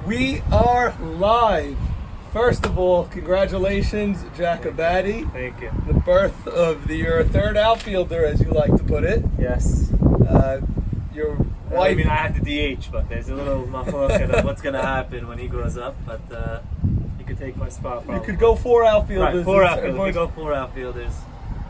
We are live. First of all, congratulations, Jack Abady. Thank you. The birth of your third outfielder, as you like to put it. Yes. Your Well, wife. I mean, I have to DH, but there's a little machloket of what's going to happen when he grows up. But he could take my spot. Probably. You could go four outfielders. Right, four outfielders. We go four outfielders.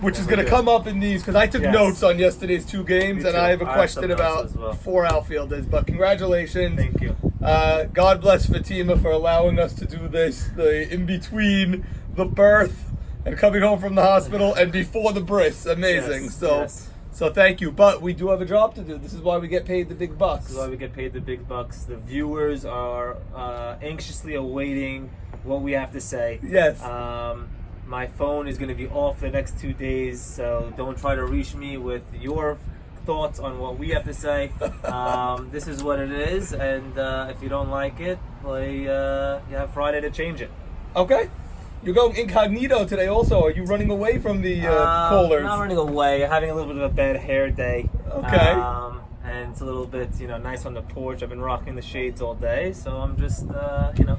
Which is going to come up in these, because I took notes on yesterday's two games, and I have a question about four outfielders. But congratulations. Thank you. God bless Fatima for allowing us to do this, the in between the birth and coming home from the hospital and before the bris. Amazing. Yes, So thank you. But we do have a job to do. This is why we get paid the big bucks. This is why we get paid the big bucks. The viewers are anxiously awaiting what we have to say. Yes. My phone is going to be off the next 2 days, so don't try to reach me with your thoughts on what we have to say. This is what it is, and if you don't like it, you have Friday to change it. Okay. You're going incognito today also. Are you running away from the callers? Not running away. Having a little bit of a bad hair day. Okay. And it's a little bit, nice on the porch. I've been rocking the shades all day, so I'm just,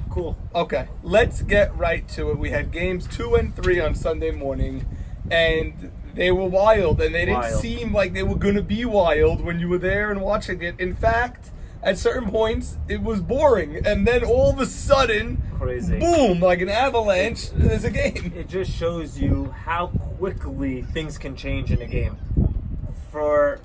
cool. Okay, let's get right to it. We had games 2 and 3 on Sunday morning, and they were wild, and they didn't seem like they were going to be wild when you were there and watching it. In fact, at certain points, it was boring, and then all of a sudden, crazy, boom, like an avalanche, there's a game. It just shows you how quickly things can change in a game. For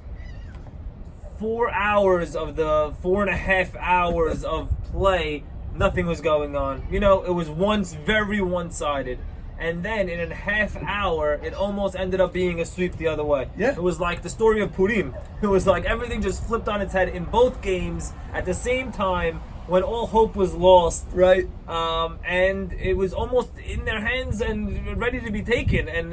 4 hours of the 4.5 hours of play, nothing was going on. It was once very one-sided. And then in a half hour, it almost ended up being a sweep the other way. Yeah. It was like the story of Purim. It was like everything just flipped on its head in both games at the same time when all hope was lost. Right. And it was almost in their hands and ready to be taken. And,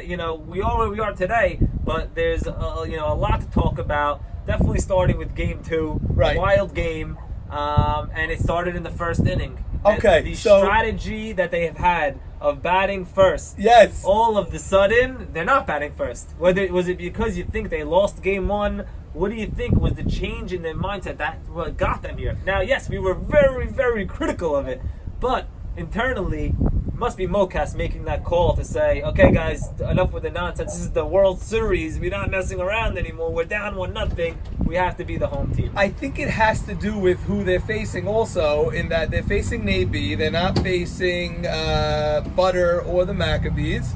we are where we are today, but there's, a lot to talk about. Definitely starting with game 2. Right. A wild game. And it started in the first inning. Okay, And the so strategy that they have had of batting first. Yes. All of the sudden, they're not batting first. Was it because you think they lost game 1? What do you think was the change in their mindset that got them here? Now, yes, we were very, very critical of it, but internally, must be Mocas making that call to say, okay, guys, enough with the nonsense. This is the World Series. We're not messing around anymore. We're down 1-0. We have to be the home team. I think it has to do with who they're facing also, in that they're facing Navy. They're not facing Butter or the Maccabees.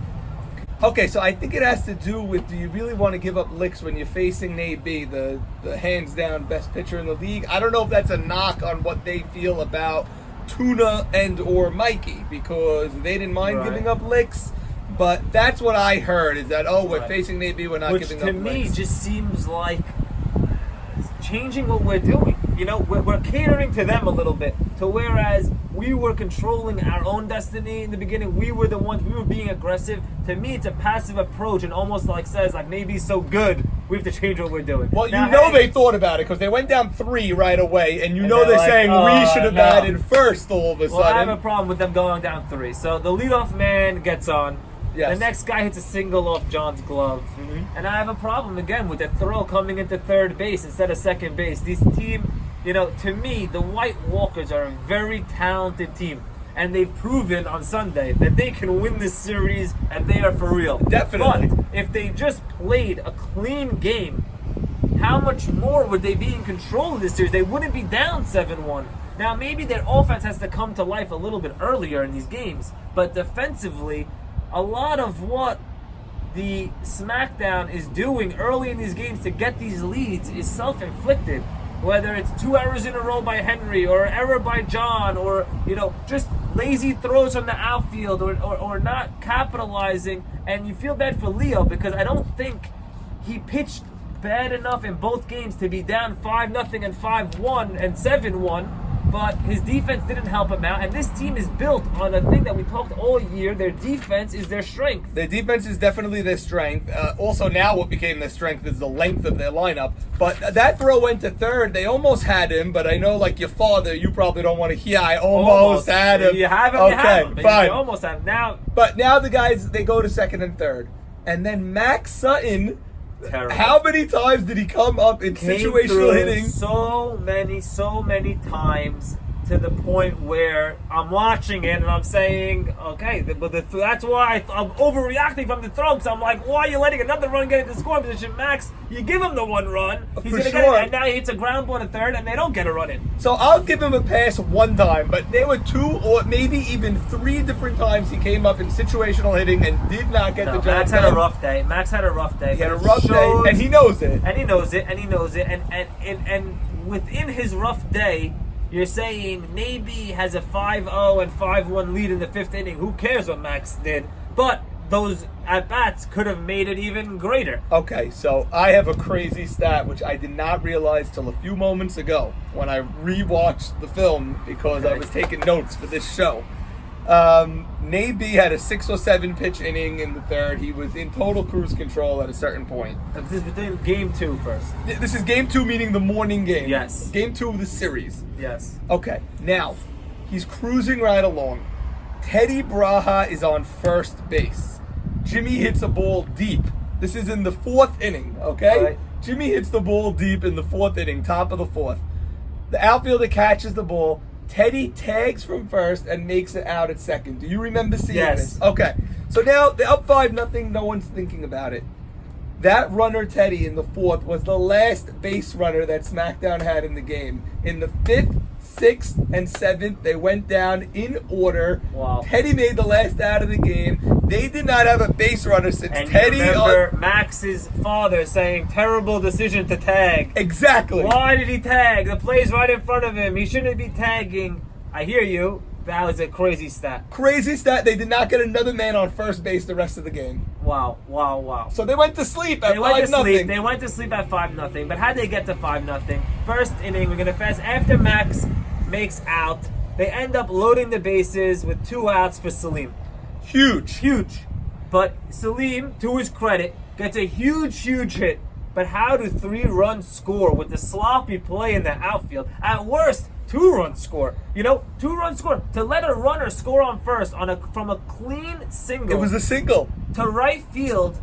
Okay, so I think it has to do with, do you really want to give up licks when you're facing Navy, the hands-down best pitcher in the league? I don't know if that's a knock on what they feel about Tuna and or Mikey, because they didn't mind giving up licks, but that's what I heard, is that, we're facing Navy, we're not giving up licks. Which to me just seems like changing what we're doing. We're catering to them a little bit, to whereas we were controlling our own destiny in the beginning. We were the ones, we were being aggressive. To me, it's a passive approach and almost says Navy's so good, we have to change what we're doing. Well, they thought about it, because they went down 3 right away, and they're saying we should have batted first all of a sudden. Well, I have a problem with them going down 3. So the leadoff man gets on. Yes. The next guy hits a single off John's glove. Mm-hmm. And I have a problem again with the throw coming into third base instead of second base. This team, to me, the White Walkers are a very talented team. And they've proven on Sunday that they can win this series, and they are for real. Definitely. But if they just played a clean game, how much more would they be in control of this series? They wouldn't be down 7-1. Now, maybe their offense has to come to life a little bit earlier in these games, but defensively, a lot of what the SmackDown is doing early in these games to get these leads is self-inflicted. Whether it's 2 errors in a row by Henry, or an error by John, or, just lazy throws from the outfield, or not capitalizing. And you feel bad for Leo, because I don't think he pitched bad enough in both games to be down 5-0 and 5-1 and 7-1. But his defense didn't help him out. And this team is built on a thing that we talked all year. Their defense is their strength. Their defense is definitely their strength. Also, now what became their strength is the length of their lineup. But that throw went to third. They almost had him. But I know, like your father, you probably don't want to hear, I almost had him. You have him, okay, you have him. Fine. You almost have him. Now. But now the guys, they go to second and third. And then Max Sutton Terrible. How many times did he come up in situational hitting? So many times to the point where I'm watching it and I'm saying, okay, but that's why I'm overreacting from the throw, because I'm like, why are you letting another run get into scoring position? Max, you give him the one run, he's going to get it, and now he hits a ground ball in third, and they don't get a run in. So I'll give him a pass one time, but there were 2 or maybe even 3 different times he came up in situational hitting and did not get the job Max done. had a rough day. Max had a rough day. He had a rough day, and he knows it. And he knows it, and within his rough day, you're saying Naby has a 5-0 and 5-1 lead in the 5th inning. Who cares what Max did? But those at-bats could have made it even greater. Okay, so I have a crazy stat, which I did not realize till a few moments ago when I rewatched the film because I was taking notes for this show. Naby had a 6 or 7 pitch inning in the 3rd. He was in total cruise control at a certain point. This is within game 2 first. This is game 2, meaning the morning game. Yes. Game 2 of the series. Yes. Okay, now, he's cruising right along. Teddy Braha is on first base. Jimmy hits a ball deep. This is in the 4th inning, okay? Right. Jimmy hits the ball deep in the 4th inning, top of the 4th. The outfielder catches the ball. Teddy tags from first and makes it out at second. Do you remember seeing this? Okay. So now they're up 5-0. No one's thinking about it. That runner, Teddy, in the 4th was the last base runner that SmackDown had in the game. In the 5th, 6th, and 7th, they went down in order. Wow. Teddy made the last out of the game. They did not have a base runner since And Teddy. you remember Max's father saying, terrible decision to tag. Exactly. Why did he tag? The play's right in front of him. He shouldn't be tagging. I hear you. That was a crazy stat. Crazy stat. They did not get another man on first base the rest of the game. Wow. So they went to sleep at 5-0. They went to sleep at 5-0. But how'd they get to 5-0? First inning, we're going to fast. After Max makes out, they end up loading the bases with 2 outs for Salim. Huge. But Salim, to his credit, gets a huge hit. But how do 3 runs score with the sloppy play in the outfield? At worst, 2 runs score. 2 runs score. To let a runner score on first from a clean single. It was a single. To right field,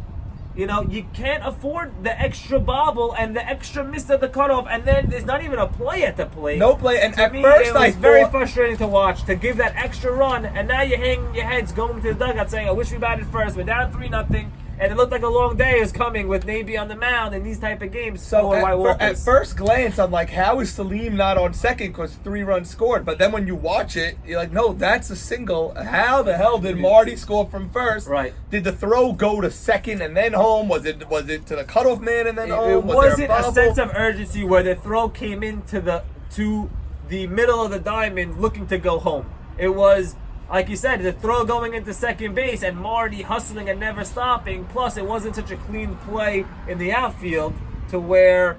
you can't afford the extra bobble and the extra miss at the cutoff, and then there's not even a play at the plate. No play, and to at me, first it was I very thought... frustrating to watch, to give that extra run, and now you're hanging your heads going to the dugout saying, I wish we batted first. We're down 3-0, and it looked like a long day is coming with Naby on the mound in these type of games. So at first glance, I'm like, how is Salim not on second because 3 runs scored? But then when you watch it, you're like, no, that's a single. How the hell did Marty score from first? Right. Did the throw go to second and then home? Was it to the cutoff man and then home? It wasn't there a sense of urgency where the throw came into the middle of the diamond looking to go home. It was, like you said, the throw going into second base and Marty hustling and never stopping. Plus, it wasn't such a clean play in the outfield to where,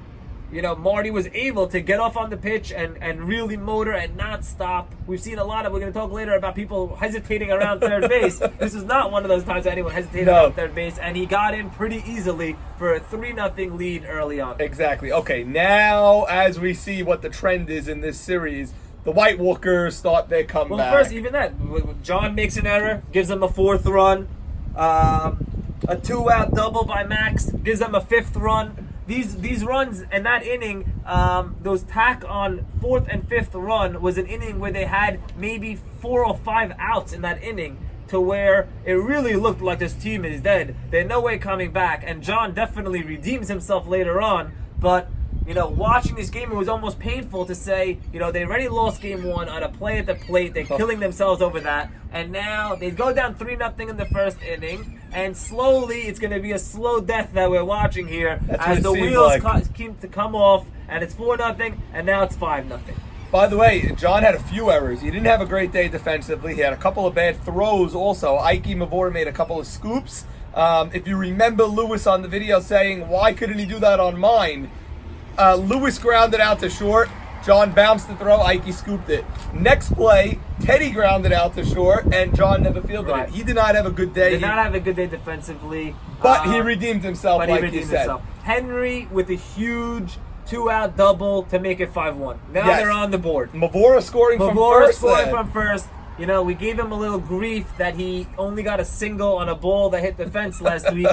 Marty was able to get off on the pitch and really motor and not stop. We've seen a lot of, we're going to talk later about people hesitating around third base. This is not one of those times that anyone hesitated around third base, and he got in pretty easily for a 3-0 lead early on. Exactly. Okay, now as we see what the trend is in this series, the White Walkers start their comeback. Well, first, even that, John makes an error, gives them a 4th run. A 2-out double by Max gives them a 5th run. These runs in that inning, those tack on 4th and 5th run was an inning where they had maybe 4 or 5 outs in that inning, to where it really looked like this team is dead. They're no way coming back, and John definitely redeems himself later on, but watching this game, it was almost painful to say, they already lost game 1 on a play at the plate. They're killing themselves over that. And now they go down 3-0 in the first inning. And slowly, it's going to be a slow death that we're watching here as the wheels keep to come off. And it's 4-0, and now it's 5-0. By the way, John had a few errors. He didn't have a great day defensively. He had a couple of bad throws also. Ike Mavora made a couple of scoops. If you remember Lewis on the video saying, why couldn't he do that on mine? Lewis grounded out to short. John bounced the throw. Ike scooped it. Next play, Teddy grounded out to short, and John never fielded it. He did not have a good day. Did not have a good day defensively. But he redeemed himself, like you said. Henry with a huge 2-out double to make it 5-1. Now they're on the board. Mavora scoring from first. We gave him a little grief that he only got a single on a ball that hit the fence last week,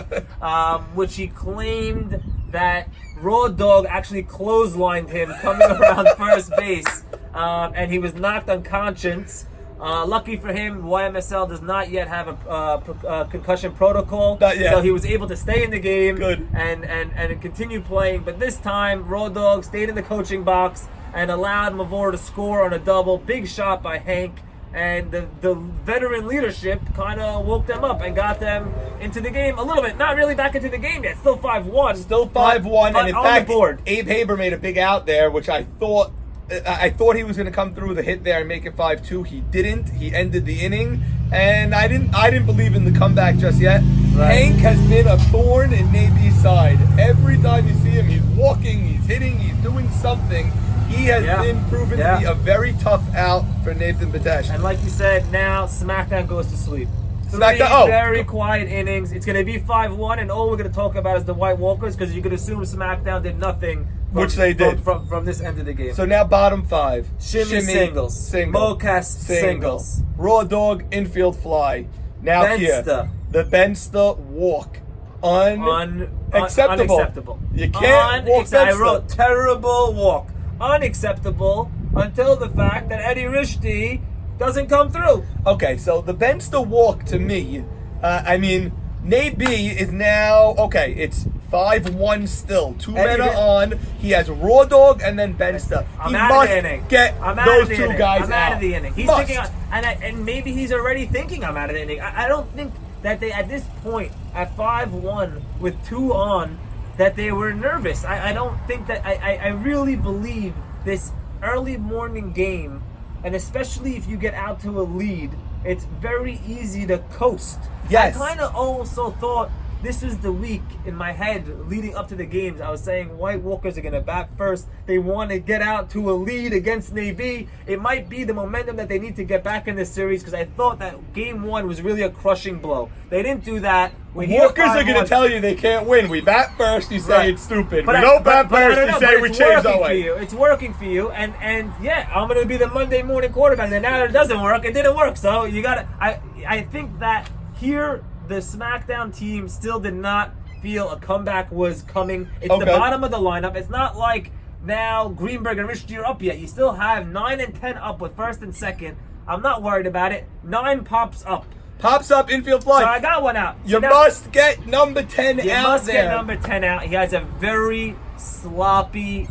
which he claimed that Raw Dog actually clotheslined him coming around first base. and he was knocked unconscious. Lucky for him, YMSL does not yet have a concussion protocol, Not yet. so he was able to stay in the game. Good. And continue playing. But this time, Raw Dog stayed in the coaching box and allowed Mavor to score on a double. Big shot by Hank. And the veteran leadership kind of woke them up and got them into the game a little bit. Not really back into the game yet. Still 5-1. Still 5-1, and in on fact, the board. Abe Haber made a big out there, which I thought he was going to come through with a hit there and make it 5-2. He didn't. He ended the inning, and I didn't believe in the comeback just yet. Right. Hank has been a thorn in Naby's side. Every time you see him, he's walking, he's hitting, he's doing something. He has been proven to be a very tough out for Nathan Batesh. And like you said, now SmackDown goes to sleep. SmackDown, Very quiet innings. It's going to be 5-1, and all we're going to talk about is the White Walkers, because you could assume SmackDown did nothing. Which they did. From this end of the game. So now bottom 5. Shimmy singles. Mocas singles. Raw Dog infield fly. Now Benster. here. The Benster walk. Unacceptable. Unacceptable. You can't walk Benster. I wrote terrible walk. Unacceptable until the fact that Eddie Rishti doesn't come through. Okay, so the Benster walk to me, Naby is now, okay, it's 5-1 still. Two men are on. He has Raw Dog and then Benster. I'm he out must of the inning. get I'm out those of the two inning. guys I'm out. out of the inning. He's Must. thinking, and maybe he's already thinking I'm out of the inning. I don't think that they, at this point, at 5-1 with 2 on, that they were nervous. I don't think that, I really believe this early morning game, and especially if you get out to a lead, it's very easy to coast. Yes. I kind of also thought this was the week in my head leading up to the games. I was saying White Walkers are going to bat first. They want to get out to a lead against Navy. It might be the momentum that they need to get back in this series, because I thought that game 1 was really a crushing blow. They didn't do that. Walkers are going to tell you they can't win. We bat first, you say it's stupid. We don't bat but first, you say we change our way. It's working for you, and yeah, I'm going to be the Monday morning quarterback. And now that it doesn't work, it didn't work. So you got to. I think that here the SmackDown team still did not feel a comeback was coming. It's the bottom of the lineup. It's not like now Greenberg and Rich are up yet. You still have 9 and 10 up with first and second. I'm not worried about it. 9 pops up. Pops up, infield fly. So I got one out. You must get number 10 out there. You must get number 10 out. He has a very sloppy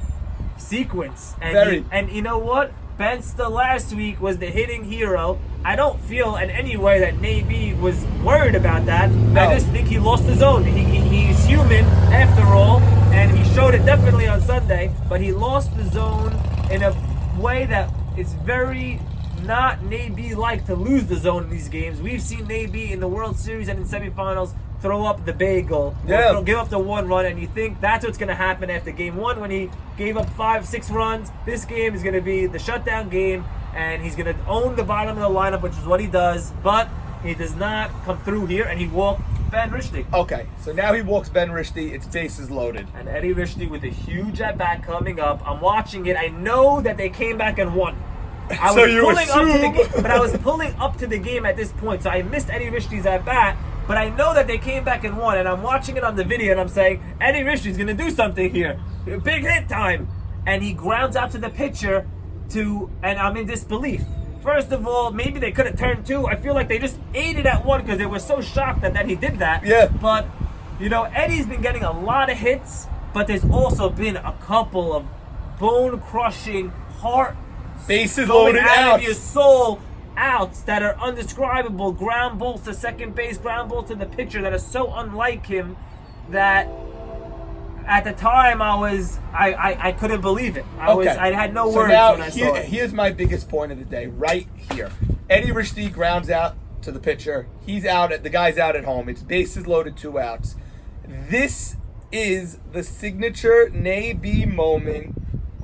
sequence. And you know what? Benster last week was the hitting hero. I don't feel in any way that Navy was worried about that. No. I just think he lost his own. He's human after all, and he showed it definitely on Sunday, but he lost the zone in a way that is very not Navy-like to lose the zone in these games. We've seen Navy in the World Series and in semifinals throw up the bagel, give up the 1 run, and you think that's what's going to happen after game 1 when he gave up 5-6 runs. This game is going to be the shutdown game, and he's going to own the bottom of the lineup, which is what he does, but he does not come through here, and he walked Ben Rishti. Okay, so now he walks Ben Rishti. It's bases loaded. And Eddie Rishti with a huge at-bat coming up. I'm watching it. I know that they came back and won. I was pulling up to the game at this point, so I missed Eddie Rishti's at-bat. But I know that they came back and won, and I'm watching it on the video, and I'm saying, Eddie Rishti's going to do something here. Big hit time. And he grounds out to the pitcher, and I'm in disbelief. First of all, maybe they could have turned 2. I feel like they just ate it at 1 because they were so shocked that he did that. Yeah. But, Eddie's been getting a lot of hits, but there's also been a couple of bone-crushing, bases loaded out of your soul outs that are undescribable, ground balls to second base, ground balls to the pitcher that are so unlike him that at the time I couldn't believe it. I had no words when I saw it. Here's my biggest point of the day right here. Eddie Rishti grounds out to the pitcher. He's out the guy's out at home. It's bases loaded, 2 outs. This is the signature Navy moment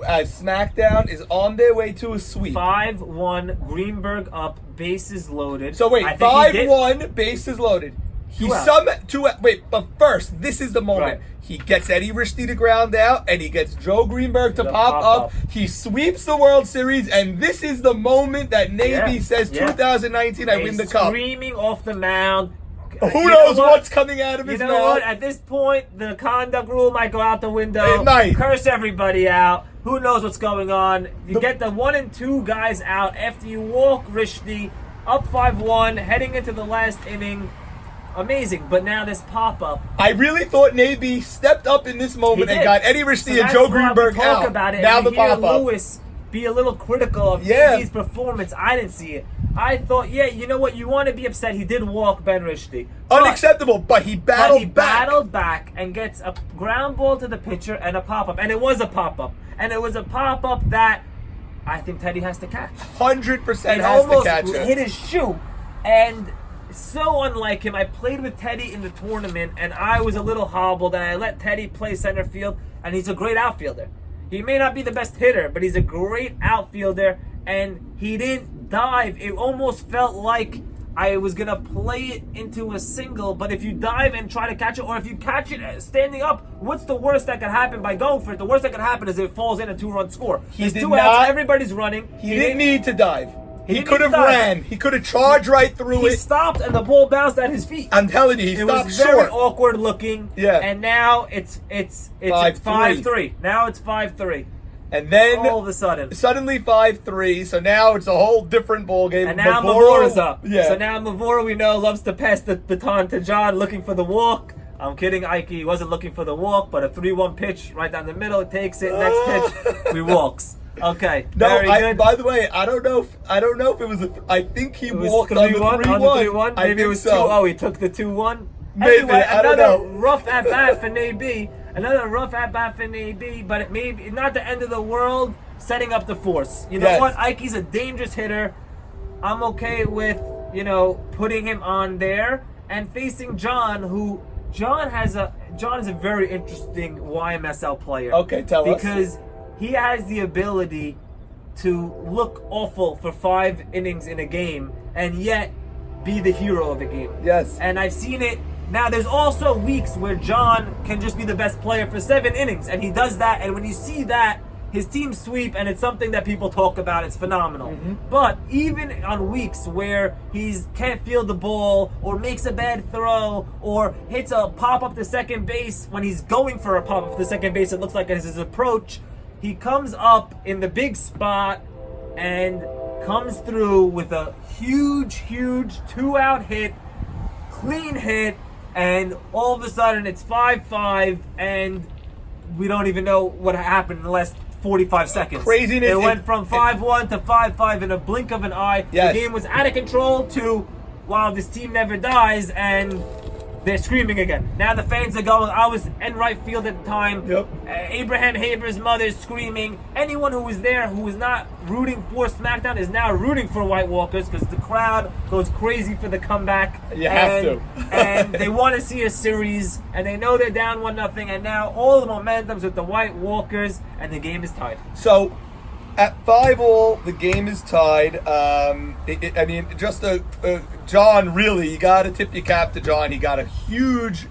as SmackDown is on their way to a sweep. 5-1, Greenberg up, bases loaded. So wait, 5-1, bases loaded. But first, this is the moment. Right. He gets Eddie Rishti to ground out, and he gets Joe Greenberg to pop up. He sweeps the World Series, and this is the moment that Navy says, 2019, I win the cup. Screaming off the mound. Who knows what's coming out of his mouth? You know what? At this point, the conduct rule might go out the window. It might. Curse everybody out. Who knows what's going on? You get the 1 and 2 guys out after you walk Rishdi up 5-1, heading into the last inning. Amazing. But now this pop-up. I really thought Navy stepped up in this moment and got Eddie Rishdi and Joe Greenberg out. Talk about it. Now and the hear pop-up. Lewis be a little critical of Navy's performance. I didn't see it. I thought, you know what? You want to be upset. He did walk Ben Rishdi. Unacceptable, but he battled back and gets a ground ball to the pitcher and a pop-up. And it was a pop-up. And it was a pop-up that I think Teddy has to catch. 100% has to catch it. Almost hit his shoe. And so unlike him, I played with Teddy in the tournament, and I was a little hobbled, and I let Teddy play center field, and he's a great outfielder. He may not be the best hitter, but he's a great outfielder, and he didn't dive. It almost felt like I was going to play it into a single, but if you dive and try to catch it, or if you catch it standing up, what's the worst that could happen by going for it? The worst that could happen is it falls in a 2-run score. There's 2 outs, everybody's running. He didn't need to dive. He could have ran. He could have charged right through it. He stopped, and the ball bounced at his feet. I'm telling you, he stopped short. It was very awkward looking. Yeah. And now it's 5-3. Now it's 5-3. And then all of a sudden, suddenly 5-3. So now it's a whole different ball game. And now Mavora's up. Yeah. So now Mavora, we know, loves to pass the baton to John, looking for the walk. I'm kidding, Ike. He wasn't looking for the walk, but a 3-1 pitch right down the middle. Takes it. Next pitch, we walks. Okay. Very good. By the way, I don't know if it was I think he walked on the 3-1. Maybe it was 2-0. He took the 2-1. Maybe. Anyway, I don't know. rough at bat for Nabi. Another rough at bat for Nabi, but it may be not the end of the world. Setting up the force. You know what? Ike's a dangerous hitter. I'm okay with putting him on there and facing John, who John is a very interesting YMSL player. Okay, tell us. Because he has the ability to look awful for 5 innings in a game and yet be the hero of the game. Yes. And I've seen it. Now, there's also weeks where John can just be the best player for 7 innings, and he does that. And when you see that, his team sweep, and it's something that people talk about, it's phenomenal. Mm-hmm. But even on weeks where he can't field the ball, or makes a bad throw, or hits a pop-up to second base, when he's going for a pop-up to second base, it looks like it's his approach. He comes up in the big spot and comes through with a huge 2-out hit, clean hit, and all of a sudden it's 5-5, and we don't even know what happened in the last 45 seconds. Craziness. It went from 5-1 to 5-5 in a blink of an eye. Yes. The game was out of control to, wow, this team never dies, and they're screaming again. Now the fans are going. I was in right field at the time. Yep. Abraham Haber's mother is screaming. Anyone who was there who was not rooting for SmackDown is now rooting for White Walkers, because the crowd goes crazy for the comeback. You have to. And they want to see a series, and they know they're down 1-0, and now all the momentum's with the White Walkers, and the game is tied. So, at 5-all, the game is tied. John, really, you got to tip your cap to John. He got a huge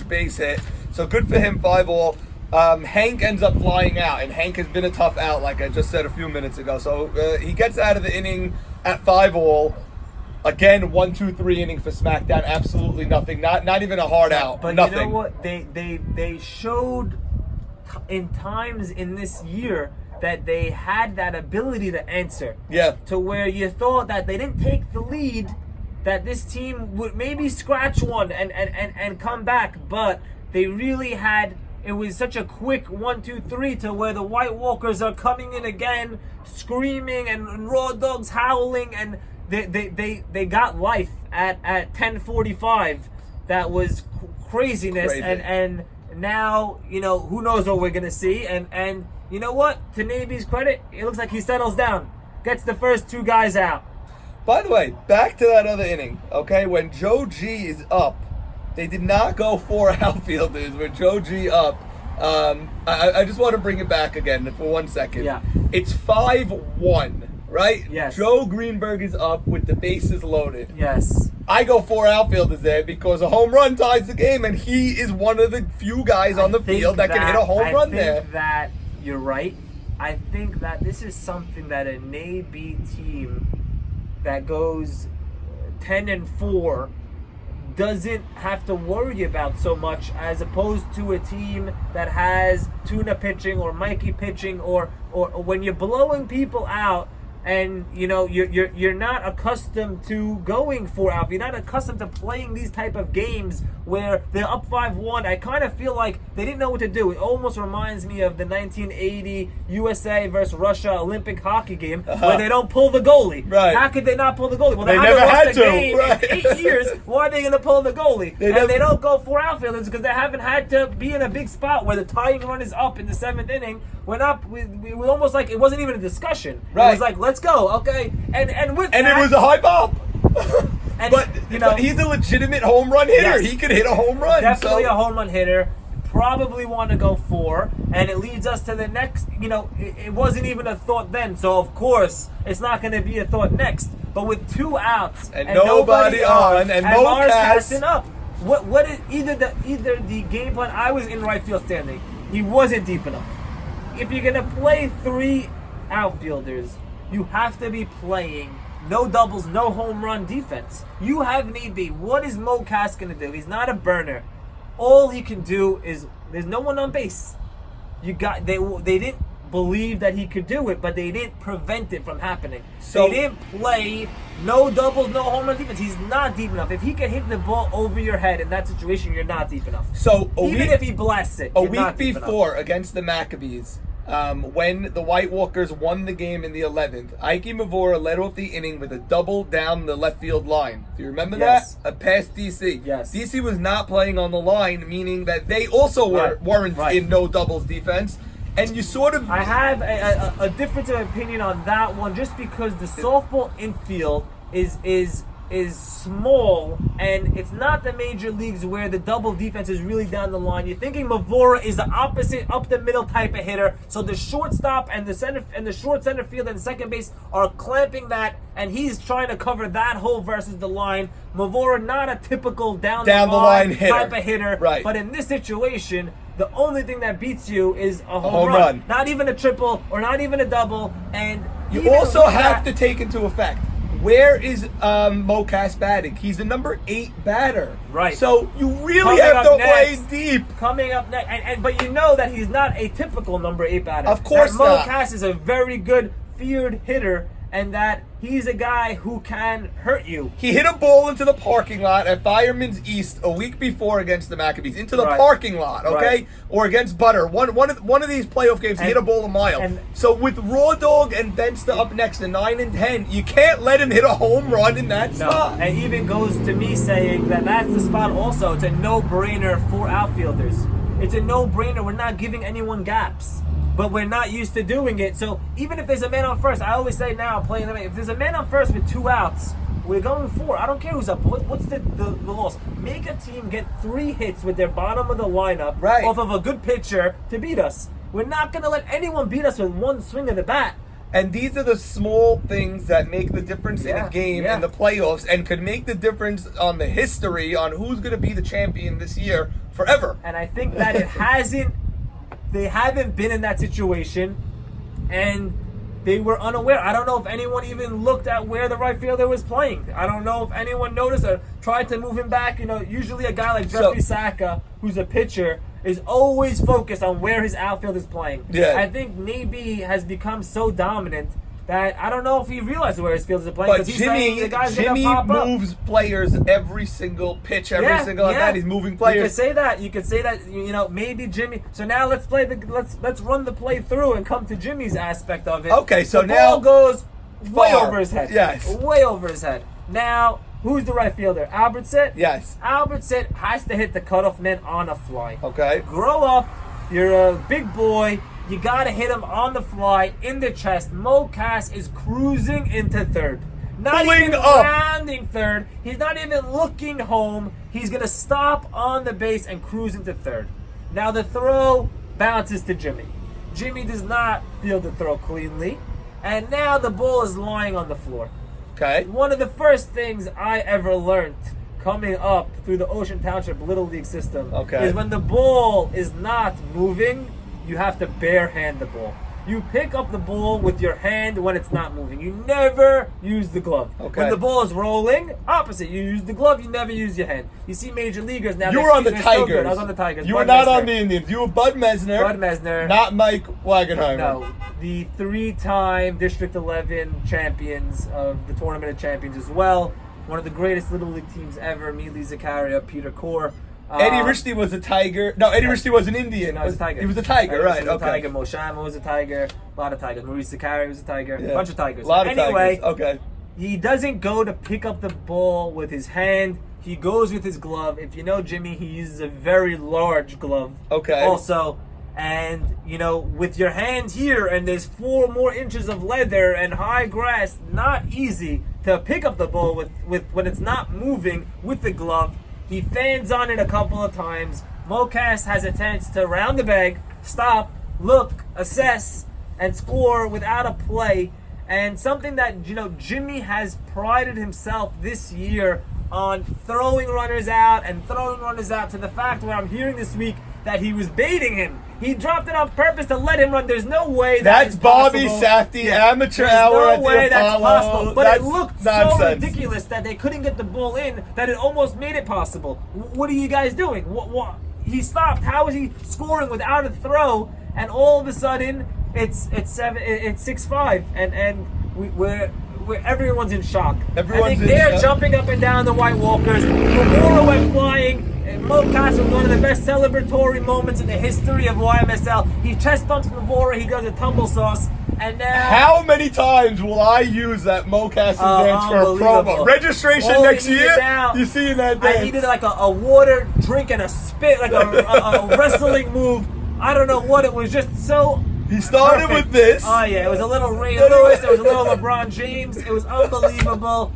base hit. So good for him, 5-all. Hank ends up flying out, and Hank has been a tough out, like I just said a few minutes ago. So he gets out of the inning at 5-all. Again, 1-2-3 inning for SmackDown. Absolutely nothing. Not even a hard out. But nothing. You know what? They showed in times in this year that they had that ability to answer. Yeah. To where you thought that they didn't take the lead, that this team would maybe scratch one and come back, but they really had. It was such a quick 1-2-3 to where the White Walkers are coming in again, screaming, and Raw Dogs howling, and they got life at 10:45. That was craziness. Crazy. And now, who knows what we're gonna see, and you know what? To Navy's credit, it looks like he settles down, gets the first 2 guys out. By the way, back to that other inning, okay? When Joe G is up, they did not go 4 outfielders with Joe G up. I just want to bring it back again for 1 second. Yeah. It's 5-1, right? Yes. Joe Greenberg is up with the bases loaded. Yes. I go 4 outfielders there because a home run ties the game, and he is one of the few guys on the field that can hit a home run there. I think that you're right. I think that this is something that a Navy team that goes 10-4 doesn't have to worry about so much, as opposed to a team that has Tuna pitching or Mikey pitching, or when you're blowing people out. And you're not accustomed to going 4 out. You're not accustomed to playing these type of games where they're up 5-1. I kind of feel like they didn't know what to do. It almost reminds me of the 1980 USA versus Russia Olympic hockey game where they don't pull the goalie. Right. How could they not pull the goalie? Well, they haven't never lost had a to. game Right. in 8 years. Why are they going to pull the goalie? They don't go 4 outfielders because they haven't had to be in a big spot where the tying run is up in the 7th inning. We almost like it wasn't even a discussion. Right. It was like, let's go, okay? And it was a high bop. But he's a legitimate home run hitter. Yes. He could hit a home run. Definitely a home run hitter. Probably want to go 4, and it leads us to the next. It wasn't even a thought then, so of course it's not going to be a thought next. But with 2 outs and nobody on, and Mo casting up, what is either the game plan? I was in right field standing. He wasn't deep enough. If you're going to play 3 outfielders, you have to be playing no doubles, no home run defense. You have need be. What is Mo Cass going to do? He's not a burner. All he can do is, there's no one on base. They didn't believe that he could do it, but they didn't prevent it from happening. So they didn't play no doubles, no home run defense. He's not deep enough. If he can hit the ball over your head in that situation, you're not deep enough. So even if he blasts it, a week before against the Maccabees, when the White Walkers won the game in the 11th, Ike Mavora led off the inning with a double down the left field line. Do you remember Yes. that? Past DC. Yes. DC was not playing on the line, meaning that they also weren't in no doubles defense. And you sort of... I have a difference of opinion on that one, just because the softball infield is small, and it's not the major leagues where the double defense is really down the line. You're thinking Mavora is the opposite up the middle type of hitter, so the shortstop and the short center field and second base are clamping that, and he's trying to cover that hole versus the line. Mavora, not a typical down the line hitter. type of hitter, right? But in this situation, the only thing that beats you is a home run. Not even a triple or not even a double. And you also have to take into effect, where is Mo Cass batting? He's the number 8 batter. Right. So you really have to play deep. Coming up next. But you know that he's not a typical number 8 batter. Of course Mo not. Cass is a very good feared hitter, and that he's a guy who can hurt you. He hit a ball into the parking lot at Fireman's East a week before against the Maccabees. Into the parking lot, okay? Right. Or against Butter. One of these playoff games, he hit a ball a mile. So with Raw Dog and Bensta up next to 9 and 10, you can't let him hit a home run in that spot. And even goes to me saying that that's the spot also. It's a no-brainer for outfielders. It's a no-brainer. We're not giving anyone gaps. But we're not used to doing it. So even if there's a man on first, I always say now, playing the if there's a man on first with 2 outs, we're going 4. I don't care who's up. What's the loss? Make a team get 3 hits with their bottom of the lineup off of a good pitcher to beat us. We're not going to let anyone beat us with one swing of the bat. And these are the small things that make the difference in a game in the playoffs, and could make the difference on the history on who's going to be the champion this year forever. And I think that they haven't been in that situation, and they were unaware. I don't know if anyone even looked at where the right fielder was playing. I don't know if anyone noticed or tried to move him back. Usually a guy like Jeffrey Saka, who's a pitcher, is always focused on where his outfield is playing. Yeah. I think Naby has become so dominant that I don't know if he realizes where his fielders are playing. But Jimmy moves players every single pitch, every single at that. He's moving players. You could say that. Maybe Jimmy. So now let's run the play through and come to Jimmy's aspect of it. Okay, so the now ball goes way far. over his head. Yes, way over his head. Now who's the right fielder? Albertset. Yes. Albertset has to hit the cutoff man on a fly. Okay. Grow up. You're a big boy. You gotta hit him on the fly, in the chest. Mo Cass is cruising into third. Not even rounding third. He's not even looking home. He's gonna stop on the base and cruise into third. Now the throw bounces to Jimmy. Jimmy does not field the throw cleanly. And now the ball is lying on the floor. Okay. One of the first things I ever learned coming up through the Ocean Township Little League system is when the ball is not moving, you have to bare hand the ball. You pick up the ball with your hand when it's not moving. You never use the glove. Okay. When the ball is rolling, opposite. You use the glove, you never use your hand. You see major leaguers now. You were on the they're so good. Tigers. I was on the Tigers. You Bud were not Messner. on the Indians. You were Bud Messner. Bud Messner. Not Mike Wagenheimer. No, the 3-time District 11 champions of the Tournament of Champions as well. One of the greatest Little League teams ever. Mili Zakaria, Peter Core. Eddie Risty was a Tiger. No, Eddie Risty was an Indian. No, he was a Tiger. He was a Tiger, right? He was Okay. a Tiger. Moshama was a Tiger. A lot of Tigers. Maurice Zakaria was a Tiger. Yeah. A bunch of Tigers. A lot of anyway, Tigers. Okay. he doesn't go to pick up the ball with his hand. He goes with his glove. If you know Jimmy, he uses a very large glove. Okay. Also, and with your hand here, and there's 4 more inches of leather and high grass, not easy to pick up the ball with when it's not moving with the glove. He fans on it a couple of times. Mocas has a chance to round the bag, stop, look, assess, and score without a play. And something that Jimmy has prided himself this year on throwing runners out to the fact where I'm hearing this week that he was baiting him. He dropped it on purpose to let him run. There's no way That's Bobby possible. Safdie, amateur hour at the way that's Apollo. possible. But That's it looked nonsense. so ridiculous that they couldn't get the ball in that it almost made it possible. What are you guys doing? What? He stopped. How is he scoring without a throw? And all of a sudden, it's 6-5, and we're everyone's in shock. Everyone's in they're shock. jumping up and down the White Walkers. Mavora went flying. Mocas was one of the best celebratory moments in the history of YMSL. He chest bumps Mavora. He does a tumble sauce. And now, How many times will I use that Mocas dance for a unbelievable. promo? Registration Holding next it year? down. You see that dance? He did like a water drink and a spit, like a wrestling move. I don't know what it was, just so. He started perfect. with this. Oh yeah, it was a little Ray Lewis, it was a little LeBron James. It was unbelievable.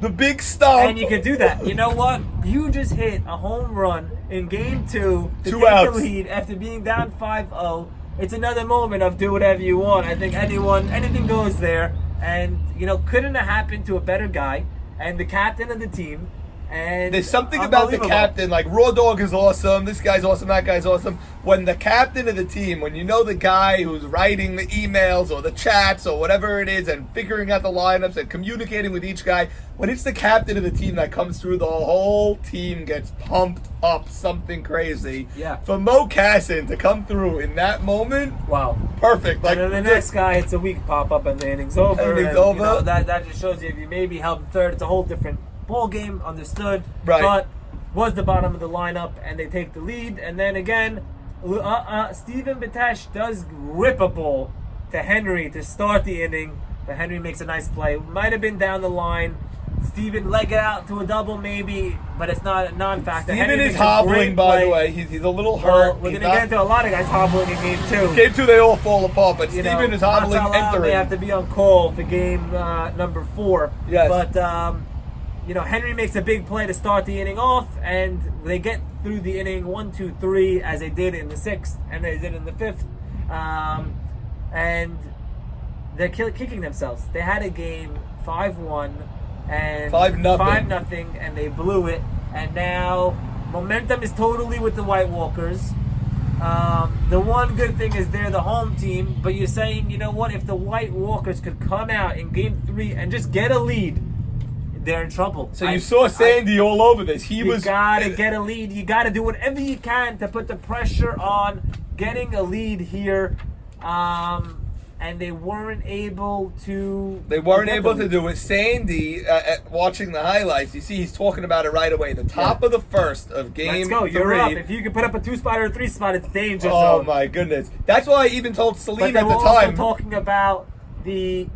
The big stomp. And you can do that. You know what? You just hit a home run in game 2 to 2 take outs. the lead after being down 5-0. It's another moment of do whatever you want. I think anything goes there. And, couldn't have happened to a better guy and the captain of the team. And There's something about the unbelievable. captain, like Raw Dog is awesome, this guy's awesome, that guy's awesome. When the captain of the team, when you know the guy who's writing the emails or the chats or whatever it is and figuring out the lineups and communicating with each guy, when it's the captain of the team that comes through, the whole team gets pumped up something crazy. Yeah. For Mo Cassin to come through in that moment, Wow. perfect. Like And then the next guy, it's a weak pop-up and the inning's over. Innings over. That just shows you if you maybe held third, it's a whole different ball game, understood. Right. But was the bottom of the lineup and they take the lead. And then again, Steven Bitesh does rip a ball to Henry to start the inning. But Henry makes a nice play. Might have been down the line. Steven leg it out to a double maybe, but it's not a non-factor. Steven Henry is makes a hobbling, great by play. the way. He's a little Well, hurt. we're He's going to get into a lot of guys hobbling in game 2. Game 2, they all fall apart, but You Steven know, is hobbling, Matsala entering. may have to be on call for game number 4. Yes. But Henry makes a big play to start the inning off, and they get through the inning 1, 2, 3 as they did in the 6th and they did in the 5th, and they're kicking themselves. They had a game 5-1 and 5-0. 5-0, and they blew it. And now momentum is totally with the White Walkers. The one good thing is they're the home team, but you're saying, you know what, if the White Walkers could come out in game 3 and just get a lead, they're in trouble. So you saw Sandy all over this. You gotta get a lead. You gotta do whatever you can to put the pressure on getting a lead here. And they weren't able to. They weren't get able the to lead. do it. Sandy, watching the highlights, you see he's talking about it right away. The top of the first of game Let's go. 3. You're up. If you can put up a 2-spot or a 3-spot, it's danger Oh zone. my goodness! That's why I even told But Salim they at were the also time. talking about the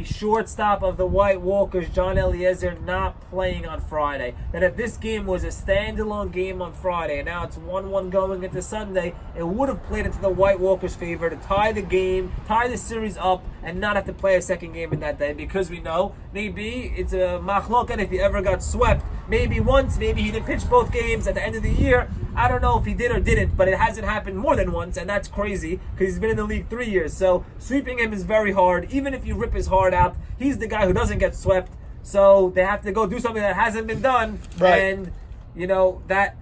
shortstop of the White Walkers, John Eliezer, not playing on Friday. That if this game was a standalone game on Friday, and now it's 1-1 going into Sunday, it would have played into the White Walkers' favor to tie the game, tie the series up, and not have to play a second game in that day, because we know maybe it's a machloket if he ever got swept. Maybe once, maybe he didn't pitch both games at the end of the year. I don't know if he did or didn't, but it hasn't happened more than once, and that's crazy because he's been in the league 3 years. So sweeping him is very hard. Even if you rip his heart out, he's the guy who doesn't get swept. So they have to go do something that hasn't been done, Right. and that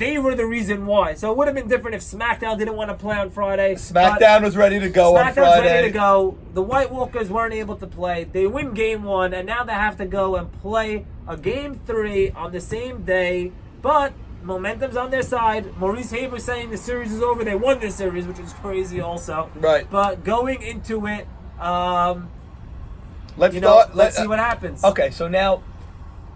they were the reason why. So it would have been different if SmackDown didn't want to play on Friday. SmackDown was ready to go on Friday. SmackDown's ready to go. The White Walkers weren't able to play. They win Game 1, and now they have to go and play a Game 3 on the same day. But momentum's on their side. Maurice Haber saying the series is over. They won this series, which is crazy also. Right. But going into it, let's see what happens. Okay, so now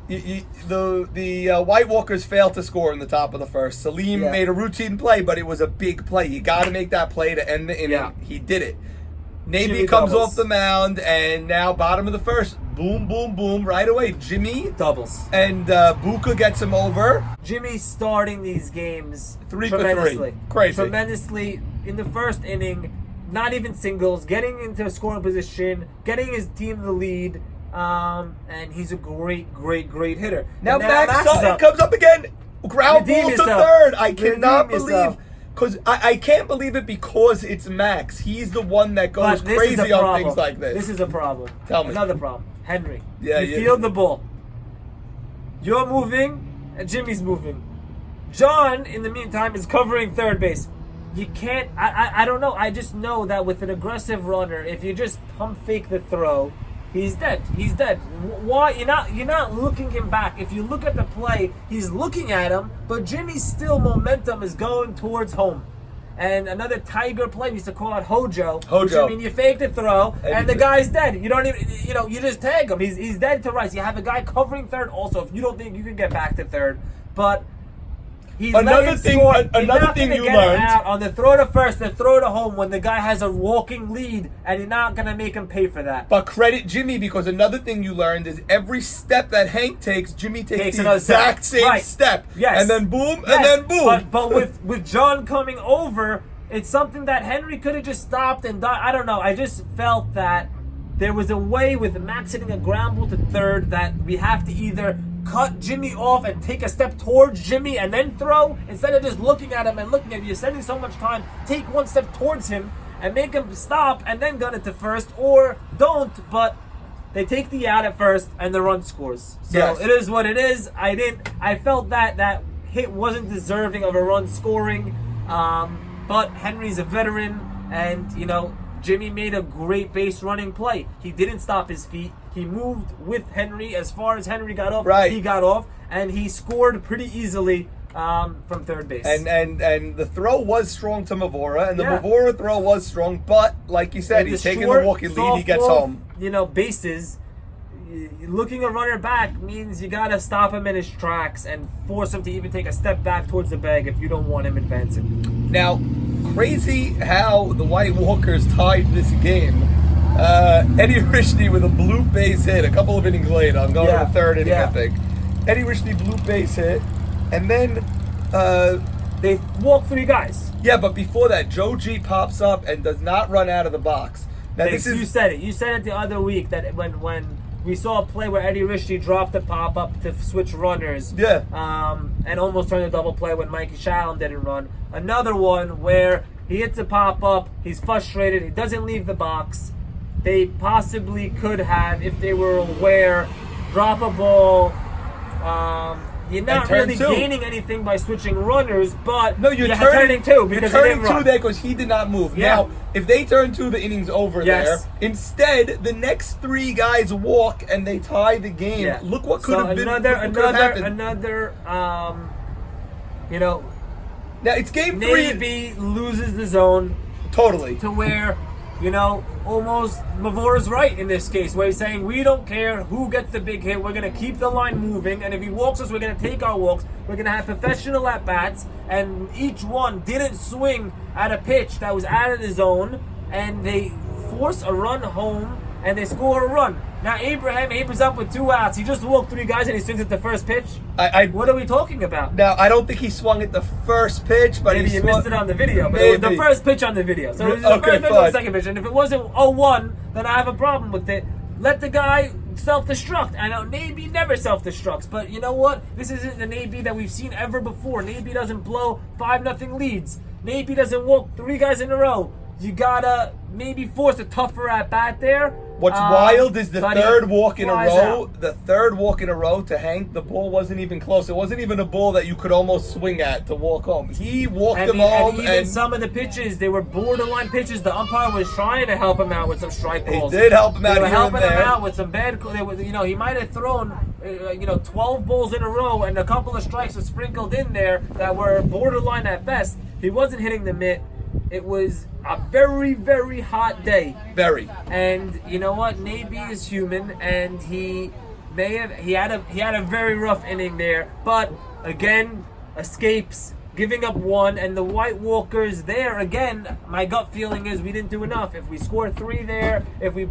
the White Walkers failed to score in the top of the first. Salim made a routine play, but it was a big play. You got to make that play to end the inning. Yeah. He did it. Naby comes off the mound, and now bottom of the first, boom, boom, boom, right away. Jimmy doubles, and Buka gets him over. Jimmy starting these games 3 for tremendously. 3. Crazy. Tremendously in the first inning, not even singles, getting into a scoring position, getting his team the lead, and he's a great, great, great hitter. Now Max Sutton comes up again, ground ball to third. I cannot believe. Because I can't believe it because it's Max. He's the one that goes crazy on things like this. This is a problem. Tell me. Another problem. Henry. Yeah, you field the ball. You're moving, and Jimmy's moving. John, in the meantime, is covering third base. You can't. I don't know. I just know that with an aggressive runner, if you just pump fake the throw, he's dead. He's dead. Why you're not looking him back? If you look at the play, he's looking at him, but Jimmy's still momentum is going towards home. And another Tiger play, we used to call it Hojo. Which, I mean, you fake the throw, and the guy's dead. You don't even, you just tag him. He's dead to rights. You have a guy covering third also. If you don't think you can get back to third, but. Another thing you learned out on the throw to first, the throw to home when the guy has a walking lead, and you're not gonna make him pay for that. But credit Jimmy, because another thing you learned is every step that Hank takes, Jimmy takes the exact same step. Yes. And then boom, and then boom. But with John coming over, it's something that Henry could have just stopped and done. I don't know. I just felt that there was a way with Max hitting a ground ball to third that we have to either cut Jimmy off and take a step towards Jimmy and then throw, instead of just looking at him and looking at you. You're spending so much time. Take one step towards him and make him stop and then gun it to first, or don't, but they take the out at first and the run scores. So It is what it is. I felt that hit wasn't deserving of a run scoring, but Henry's a veteran, and Jimmy made a great base running play. He didn't stop his feet. He moved with Henry. As far as Henry got off, he got off, and he scored pretty easily from third base. And the throw was strong to Mavora, and the Mavora throw was strong, but like you said, he's taking the walking lead, he gets home. Bases, looking a runner back means you got to stop him in his tracks and force him to even take a step back towards the bag if you don't want him advancing. Now, crazy how the White Walkers tied this game. Eddie Rishney with a bloop base hit a couple of innings late. I'm going to the third inning, I think. Eddie Rishney bloop base hit, and then they walk 3 guys. Yeah, but before that, Joe G pops up and does not run out of the box. Now, you said it. You said it the other week that when we saw a play where Eddie Rishney dropped the pop up to switch runners. Yeah. And almost turned a double play when Mikey Shallon didn't run. Another one where he hits a pop up, he's frustrated, he doesn't leave the box. They possibly could have, if they were aware, drop a ball. You're not really gaining anything by switching runners, but you're turning 2 because you're he didn't turning 2 run. there because he did not move. Yeah. Now, if they turn 2, the inning's over there. Instead, the next 3 guys walk and they tie the game. Yeah. Look what could have been. Another. Now it's game 3. Navy loses the zone totally to where. Almost Mavora's right in this case, where he's saying, we don't care who gets the big hit, we're going to keep the line moving, and if he walks us, we're going to take our walks, we're going to have professional at-bats, and each one didn't swing at a pitch that was out of the zone, and they force a run home, and they score a run. Now Abraham's up with 2 outs, he just walked 3 guys and he swings at the first pitch? What are we talking about? Now, I don't think he swung at the first pitch, but maybe you missed it on the video, but it was the first pitch on the video. So it was the first pitch on the second pitch, and if it wasn't 0-1, then I have a problem with it. Let the guy self-destruct. I know Naby never self-destructs, but you know what? This isn't the Naby that we've seen ever before. Naby doesn't blow 5-0 leads. Naby doesn't walk 3 guys in a row. You gotta maybe force a tougher at-bat there. What's wild is the but he third walk in a flies row. out. The third walk in a row to Hank, the ball wasn't even close. It wasn't even a ball that you could almost swing at to walk home. He walked him home, and even some of the pitches, they were borderline pitches. The umpire was trying to help him out with some strike calls. He did help him out They were here and helping him there. out with some bad. He might have thrown, 12 balls in a row, and a couple of strikes were sprinkled in there that were borderline at best. He wasn't hitting the mitt. It was a very, very hot day. Very. And you know what? Naby is human, and he had a very rough inning there. But again, escapes, giving up one, and the White Walkers there again. My gut feeling is we didn't do enough. If we score 3 there, if we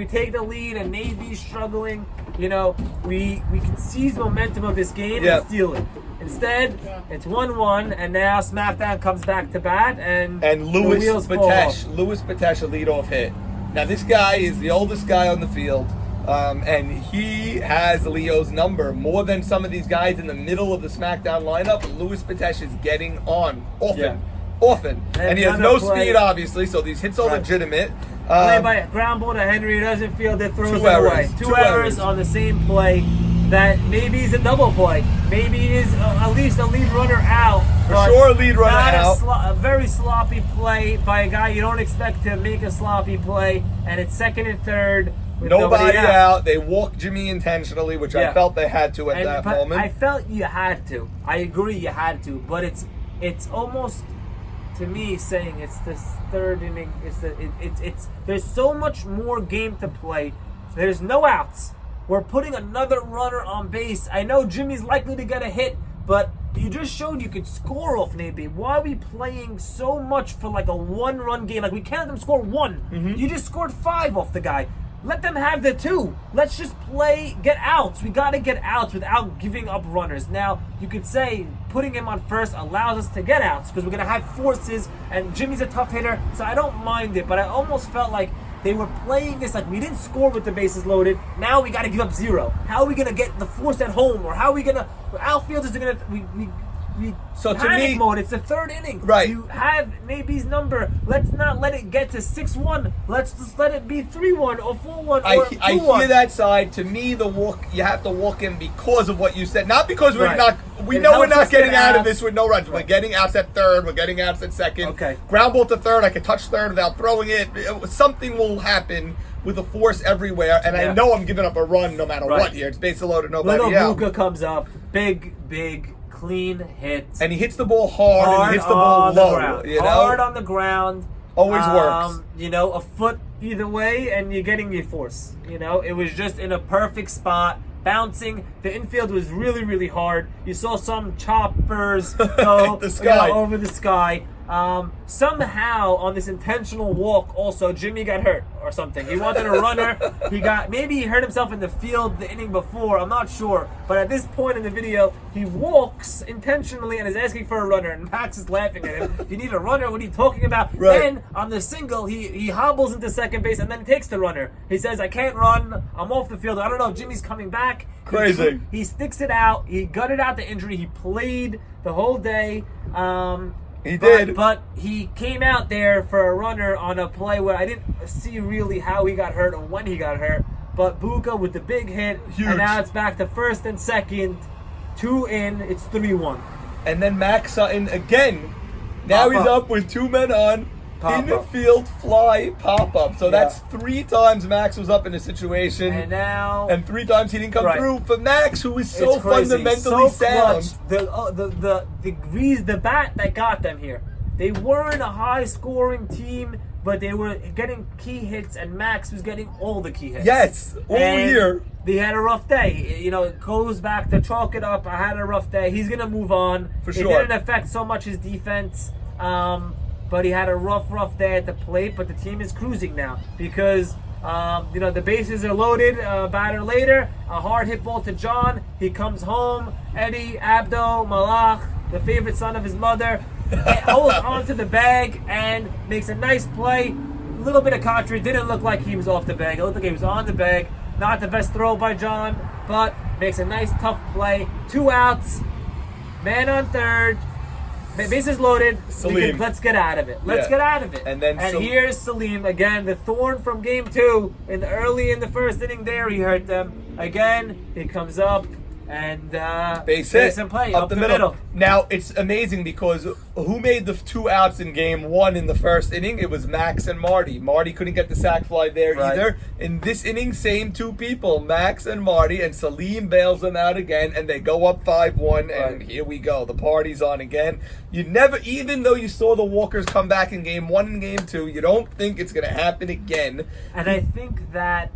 take the lead, and Navy's struggling, we can seize momentum of this game and steal it. Instead, it's 1-1, and now SmackDown comes back to bat, and Louis the wheels fall off. Patesh, a leadoff hit. Now this guy is the oldest guy on the field, and he has Leo's number more than some of these guys in the middle of the SmackDown lineup. Louis Patesh is getting on often, and he has no speed, obviously. So these hits are legitimate. Play by a ground ball to Henry, who doesn't field it, throws it errors. away. Two errors on the same play. That maybe is a double play. Maybe is at least a lead runner out. For sure, a lead runner out. A very sloppy play by a guy you don't expect to make a sloppy play, and it's second and third. With nobody out. They walked Jimmy intentionally, which I felt they had to at that moment. I felt you had to. I agree you had to, but it's almost, to me, saying it's this third inning. It's there's so much more game to play. There's no outs. We're putting another runner on base. I know Jimmy's likely to get a hit, but you just showed you could score off Naby. Why are we playing so much for like a 1-run game? Like, we can't let them score 1. Mm-hmm. You just scored 5 off the guy. Let them have the 2. Let's just get outs. We got to get outs without giving up runners. Now, you could say putting him on first allows us to get outs because we're going to have forces, and Jimmy's a tough hitter, so I don't mind it, but I almost felt like they were playing this like we didn't score with the bases loaded. Now we got to give up 0. How are we going to get the force at home? Or how are we going to... Outfielders are going to... So to panic me, mode. It's the third inning. Right. You have Naby's number. Let's not let it get to 6-1. Let's just let it be 3-1 or 4-1 or 2-1. I hear that side. To me, you have to walk in because of what you said. Not because we're not... We know we're not getting out of this with no runs. We're getting outs at third. We're getting outs at second. Okay. Ground ball to third. I can touch third without throwing it. Something will happen with a force everywhere. And I know I'm giving up a run no matter what here. It's base loaded, nobody out. Little Buka comes up. Big, clean hits. And he hits the ball hard and he hits the ball low. Hard on the ground. Always works. A foot either way, and you're getting your force. It was just in a perfect spot. Bouncing. The infield was really, really hard. You saw some choppers go the sky. Over the sky. Somehow on this intentional walk, also Jimmy got hurt or something. He wanted a runner. Maybe he hurt himself in the field the inning before. I'm not sure. But at this point in the video, he walks intentionally and is asking for a runner. And Max is laughing at him. You need a runner? What are you talking about? Right. Then on the single, he hobbles into second base and then takes the runner. He says, I can't run. I'm off the field. I don't know. Jimmy's coming back. Crazy. He sticks it out. He gutted out the injury. He played the whole day. He did. But he came out there for a runner on a play where I didn't see really how he got hurt or when he got hurt. But Buka with the big hit. Huge. And now it's back to first and second. 2 in. It's 3-1. And then Max Sutton again. Now he's up with 2 men on. Infield fly pop-up. So that's 3 times Max was up in a situation. And 3 times he didn't come through. For Max, who is so fundamentally sound. The bat that got them here. They weren't a high-scoring team, but they were getting key hits, and Max was getting all the key hits. Yes, all year. They had a rough day. It goes back to chalk it up. I had a rough day. He's going to move on. For sure. It didn't affect so much his defense. But he had a rough day at the plate. But the team is cruising now because, the bases are loaded. Batter later, a hard hit ball to John. He comes home. Eddie, Abdo, Malach, the favorite son of his mother, holds onto the bag and makes a nice play. A little bit of contrary. Didn't look like he was off the bag. It looked like he was on the bag. Not the best throw by John, but makes a nice tough play. 2 outs. Man on third. Bases loaded. Salim. Let's get out of it. Let's get out of it. And then here's Salim again, the thorn from game 2. Early in the first inning there, he hurt them. Again, he comes up and base hit and play up the middle. Now it's amazing because who made the 2 outs in game 1 in the first inning? It was Max and Marty. Marty couldn't get the sac fly there either. In this inning, same 2 people, Max and Marty, and Salim bails them out again, and they go up 5-1. And here we go. The party's on again. You never, even though you saw the Walkers come back in game 1 and game 2, you don't think it's going to happen again. And I think that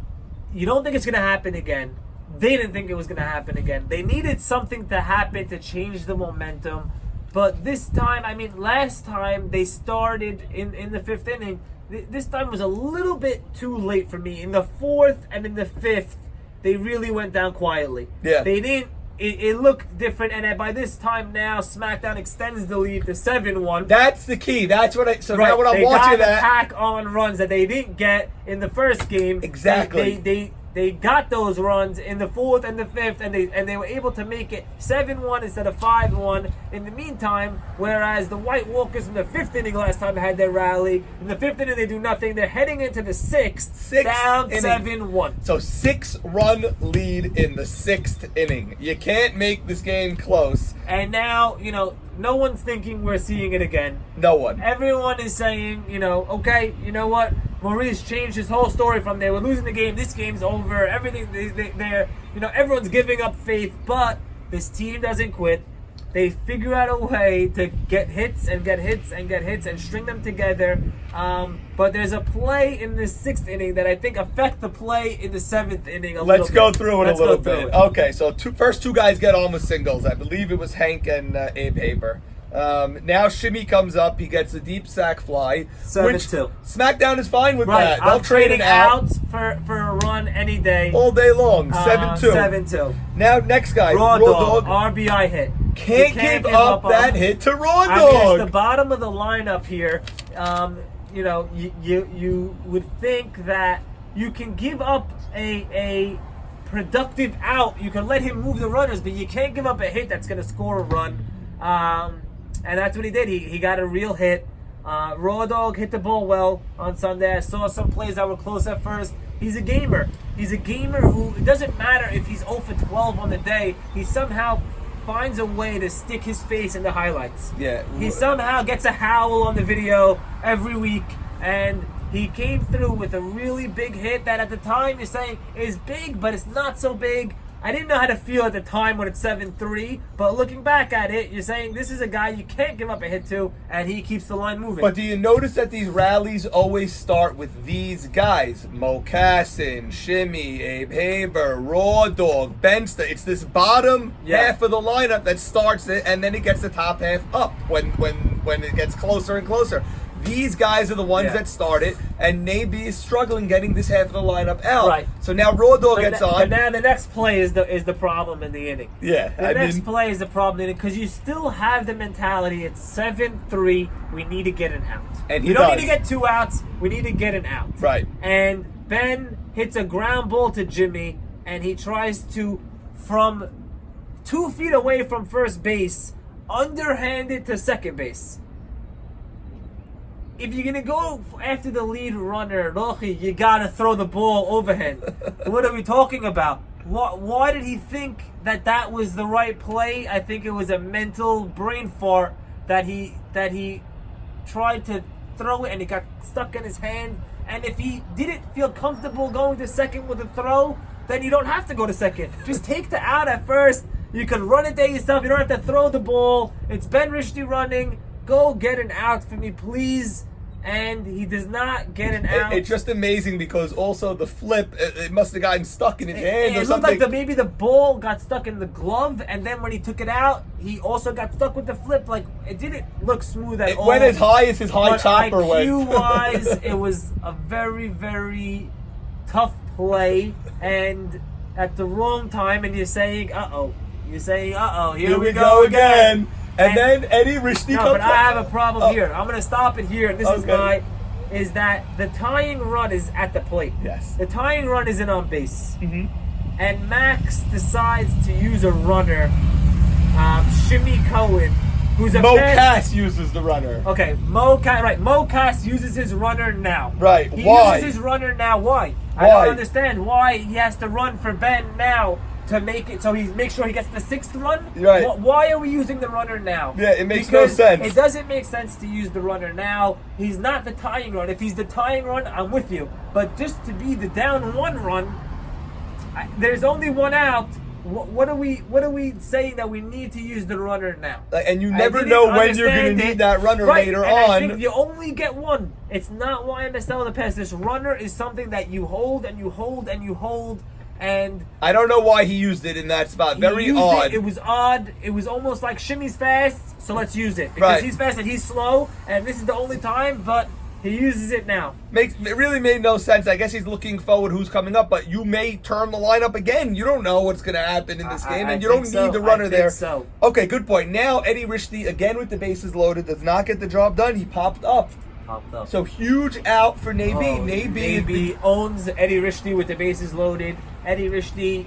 you don't think it's going to happen again. They didn't think it was going to happen again. They needed something to happen to change the momentum. But this time, I mean, last time they started in the 5th inning, this time was a little bit too late for me. In the 4th and in the 5th, they really went down quietly. Yeah. They didn't. It looked different, and by this time now, SmackDown extends the lead to 7-1. That's the key. That's what I. So now when I'm watching that, they got pack on runs that they didn't get in the first game. Exactly. They got those runs in the 4th and the 5th, and they were able to make it 7-1 instead of 5-1 in the meantime, whereas the White Walkers in the 5th inning last time had their rally. In the 5th inning, they do nothing. They're heading into the 6th, down 7-1. So 6-run lead in the 6th inning. You can't make this game close. And now, no one's thinking we're seeing it again. No one. Everyone is saying, okay, you know what? Maurice changed his whole story from they were losing the game, this game's over, everything, everyone's giving up faith, but this team doesn't quit. They figure out a way to get hits and get hits and get hits and string them together. But there's a play in the 6th inning that I think affect the play in the 7th inning a little bit. Let's go through it a little bit. Okay, so first two guys get on with singles. I believe it was Hank and Abe Haber. Now Shimmy comes up. He gets a deep sac fly. 7-2. SmackDown is fine with that. They'll I'm trade it out for a run any day. All day long. 7-2. 7-2. Now next guy. Raw Dog. RBI hit. Can't give up that hit to Raw Dog. I mean, it's the bottom of the lineup here. You would think that you can give up a productive out. You can let him move the runners, but you can't give up a hit that's going to score a run. And that's what he did. He got a real hit. Raw Dog hit the ball well on Sunday. I saw some plays that were close at first. He's a gamer. He's a gamer who, it doesn't matter if he's 0 for 12 on the day, he somehow finds a way to stick his face in the highlights. Yeah. He somehow gets a howl on the video every week, and he came through with a really big hit that at the time you're saying is big, but it's not so big. I didn't know how to feel at the time when it's 7-3, but looking back at it, you're saying this is a guy you can't give up a hit to, and he keeps the line moving. But do you notice that these rallies always start with these guys? Mo Cassin, Shimmy, Abe Haber, Raw Dog, Benster. It's this bottom half of the lineup that starts it, and then it gets the top half up when it gets closer and closer. These guys are the ones that start it, and Naby is struggling getting this half of the lineup out. Right. So now Raw Dog gets on. But now the next play is the problem in the inning. Yeah. The next play is the problem in the inning because you still have the mentality. It's 7-3. We need to get an out. And we don't need to get 2 outs. We need to get an out. Right. And Ben hits a ground ball to Jimmy, and he tries to, from 2 feet away from first base, underhand it to second base. If you're going to go after the lead runner, Rochi, you got to throw the ball overhand. What are we talking about? Why did he think that was the right play? I think it was a mental brain fart that he tried to throw it and it got stuck in his hand. And if he didn't feel comfortable going to second with a throw, then you don't have to go to second. Just take the out at first. You can run it there yourself. You don't have to throw the ball. It's Ben Rishdi running. Go get an out for me, please. And he does not get an out. It's just amazing because also the flip, it must have gotten stuck in his hand or it something. looked like maybe the ball got stuck in the glove, and then when he took it out, he also got stuck with the flip. Like, it didn't look smooth at all. It went as high as his high chopper went. IQ-wise, it was a very, very tough play, and at the wrong time, and you're saying, uh-oh. You're saying, uh-oh, here we go again. And then Eddie Rishdi comes but I have a problem here. I'm going to stop it here. And this is that the tying run is at the plate. Yes. The tying run isn't on base. Mm-hmm. And Max decides to use a runner, Shimmy Cohen, who's a Mo fast- Cass uses the runner. Okay, Mo Cass uses his runner now. Right. He Why? uses his runner now. Why? I Why? don't understand why he has to run for Ben now to make it so he makes sure he gets the 6th run. Right. Why are we using the runner now? Yeah, it makes no Because sense. It doesn't make sense to use the runner now. He's not the tying run. If he's the tying run, I'm with you. But just to be the down 1 run, there's only 1 out. What are we saying that we need to use the runner now? And you I never didn't know when you're going understand to need it. that runner Right, later and on. I think you only get 1. It's not YMSL the pass. This runner is something that you hold and you hold and you hold. And I don't know why he used it in that spot. he Very used odd. It was odd. It was almost like Shimmy's fast, so let's use it. Because Right. he's fast and he's slow, and this is the only time, but he uses it now. It really made no sense. I guess he's looking forward who's coming up, but you may turn the lineup again. You don't know what's going to happen in this game, and you don't need the runner there. So. Okay, good point. Now, Eddie Rishti, again with the bases loaded, does not get the job done. He popped up. So huge out for Nabi. Nabi owns Eddie Rishti with the bases loaded. Eddie Rishti,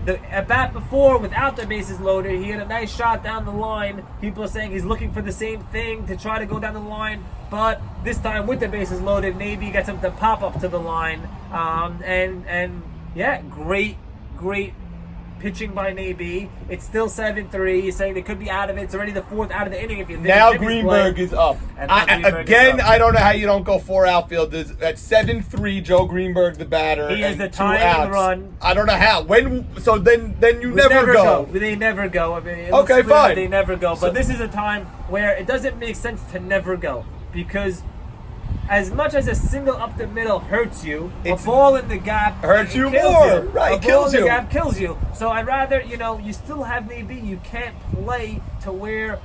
the at bat before without the bases loaded, he had a nice shot down the line. People are saying he's looking for the same thing to try to go down the line, but this time with the bases loaded, Nabi gets him to pop up to the line. And yeah, great pitching by Nabi. It's still 7-3. You're saying they could be out of it. It's already the 4th out of the inning. If you think Now Jimmy's Greenberg playing. is up. And now Greenberg is up. I don't know how you don't go 4 outfielders. At 7-3, Joe Greenberg, the batter. He is and the 2 tying outs. run. I don't know how. So then you We never go. They never go. I mean, it Okay, looks clear that fine. They never go. But So- this is a time where it doesn't make sense to never go, because as much as a single up the middle hurts you, a ball in the gap hurts you kills more. you. Right, a ball kills in the you. gap kills you. So I'd rather, you still have maybe you can't play to where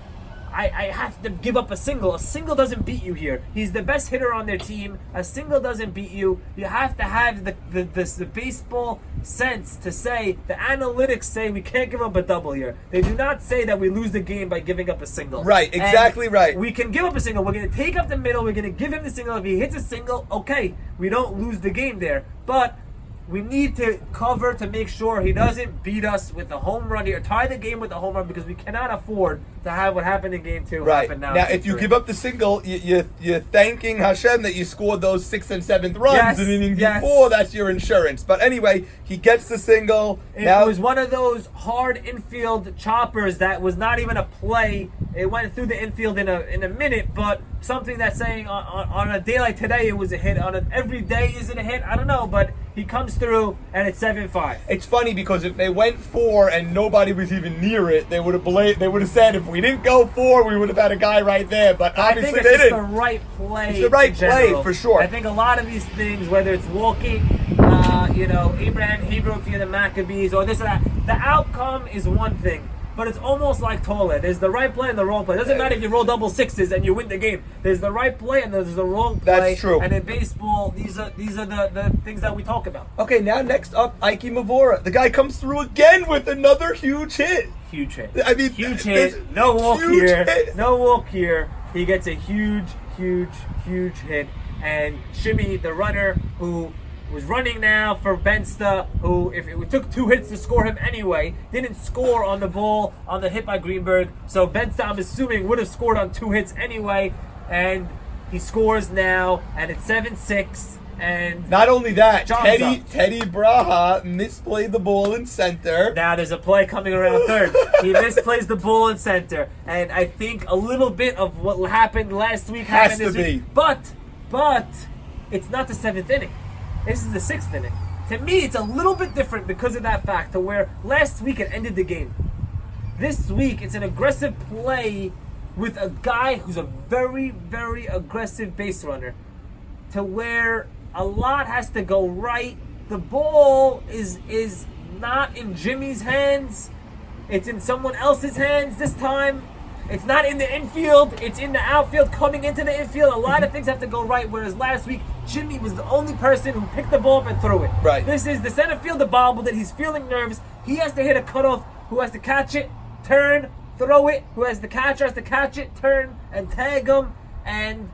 I have to give up a single. A single doesn't beat you here. He's the best hitter on their team. A single doesn't beat you. You have to have the baseball sense to say, the analytics say we can't give up a double here. They do not say that we lose the game by giving up a single. Right, exactly right. We can give up a single. We're going to take up the middle. We're going to give him the single. If he hits a single, okay, we don't lose the game there. But we need to cover to make sure he doesn't beat us with a home run here, tie the game with a home run, because we cannot afford to have what happened in game 2 Right. happen Now, in if you game give 3. up the single, you're thanking Hashem that you scored those 6th and 7th runs Yes, in inning yes. before. That's your insurance. But anyway, he gets the single. It Now was one of those hard infield choppers that was not even a play. It went through the infield in a minute, but something that's saying on a day like today it was a hit. Every day is it a hit? I don't know, but he comes through and it's 7-5. it's funny because if they went 4 and nobody was even near it, they would have said if we didn't go 4, we would have had a guy right there. But I obviously think they it's just didn't. the right play. It's the right in play, general. for sure. I think a lot of these things, whether it's walking, Abraham Hebrew for the Maccabees, or this or that, the outcome is one thing. But it's almost like Tola. There's the right play and the wrong play. It doesn't matter if you roll double 6s and you win the game. There's the right play and there's the wrong play. That's true. And in baseball, these are the things that we talk about. Okay, now next up, Ike Mavora. The guy comes through again with another huge hit. Huge hit. I mean, Huge this hit. No walk huge here. hit. No walk here. He gets a huge hit. And Shimmy, the runner, who was running now for Bensta, who, if it took 2 hits to score him anyway, didn't score on the ball on the hit by Greenberg. So Bensta, I'm assuming, would have scored on 2 hits anyway. And he scores now, and it's 7-6. And Not only that, John's Teddy Braha misplayed the ball in center. now there's a play coming around third. He misplays the ball in center. And I think a little bit of what happened last week happened Has to this week. be. But it's not the 7th inning. This is the 6th inning. To me, it's a little bit different because of that fact, to where last week it ended the game. This week, it's an aggressive play with a guy who's a very, very aggressive base runner, to where a lot has to go right. The ball is not in Jimmy's hands. It's in someone else's hands this time. It's not in the infield. It's in the outfield coming into the infield. A lot of things have to go right, whereas last week, Jimmy was the only person who picked the ball up and threw it. Right. This is the center fielder bobbled it. He's feeling nervous. He has to hit a cutoff. Who has to catch it, turn, throw it. Who has the catcher has to catch it, turn, and tag him. And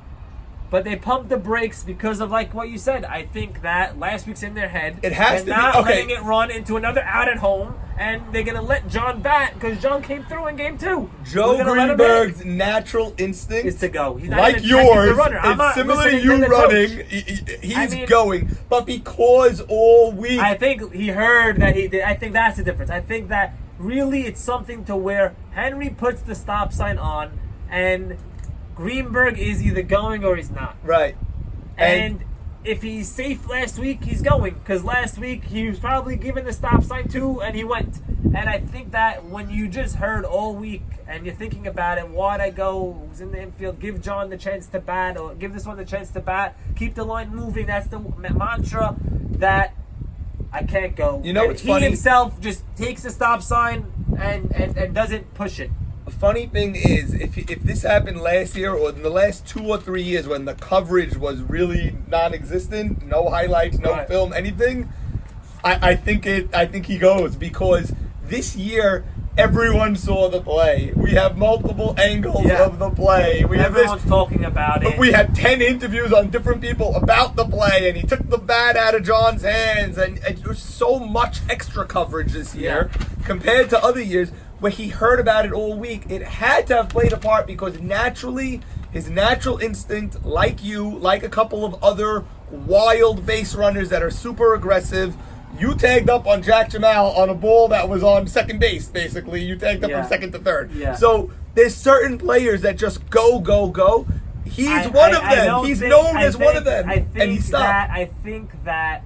But they pumped the brakes because of, like what you said. I think that last week's in their head. It has and to be. not Okay. letting it run into another out at home. And they're going to let John bat because John came through in game 2. Joe Greenberg's natural instinct is to go. He's not like even checking yours, the runner. I'm it's not similar to listening you the running. coach. He's going, but because all week, I think he heard that he did. I think that's the difference. I think that really it's something to where Henry puts the stop sign on and Greenberg is either going or he's not. right? And if he's safe last week, he's going. Because last week, he was probably given the stop sign too, and he went. And I think that when you just heard all week, and you're thinking about it, why'd I go? Who's in the infield? Give John the chance to bat, or give this one the chance to bat. Keep the line moving. That's the mantra that I can't go. You know and what's he funny? himself just takes the stop sign and doesn't push it. The funny thing is, if this happened last year or in the last 2 or 3 years when the coverage was really non-existent, no highlights, no Right. film, anything, I think he goes because this year everyone saw the play. We have multiple angles Yeah. of the play. We have this. Everyone's talking about it. We had 10 interviews on different people about the play, and he took the bat out of John's hands, and there's so much extra coverage this year compared to other years where he heard about it all week. It had to have played a part because naturally, his natural instinct, like you, like a couple of other wild base runners that are super aggressive, you tagged up on Jack Jamal on a ball that was on second base, basically. You tagged up from second to third. Yeah. So there's certain players that just go, go, go. He's one of them. He's known as one of them. And he stopped. I think that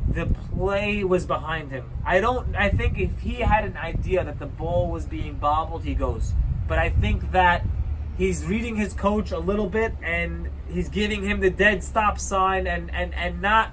the play was behind him. I think if he had an idea that the ball was being bobbled, he goes. But I think that he's reading his coach a little bit and he's giving him the dead stop sign and not,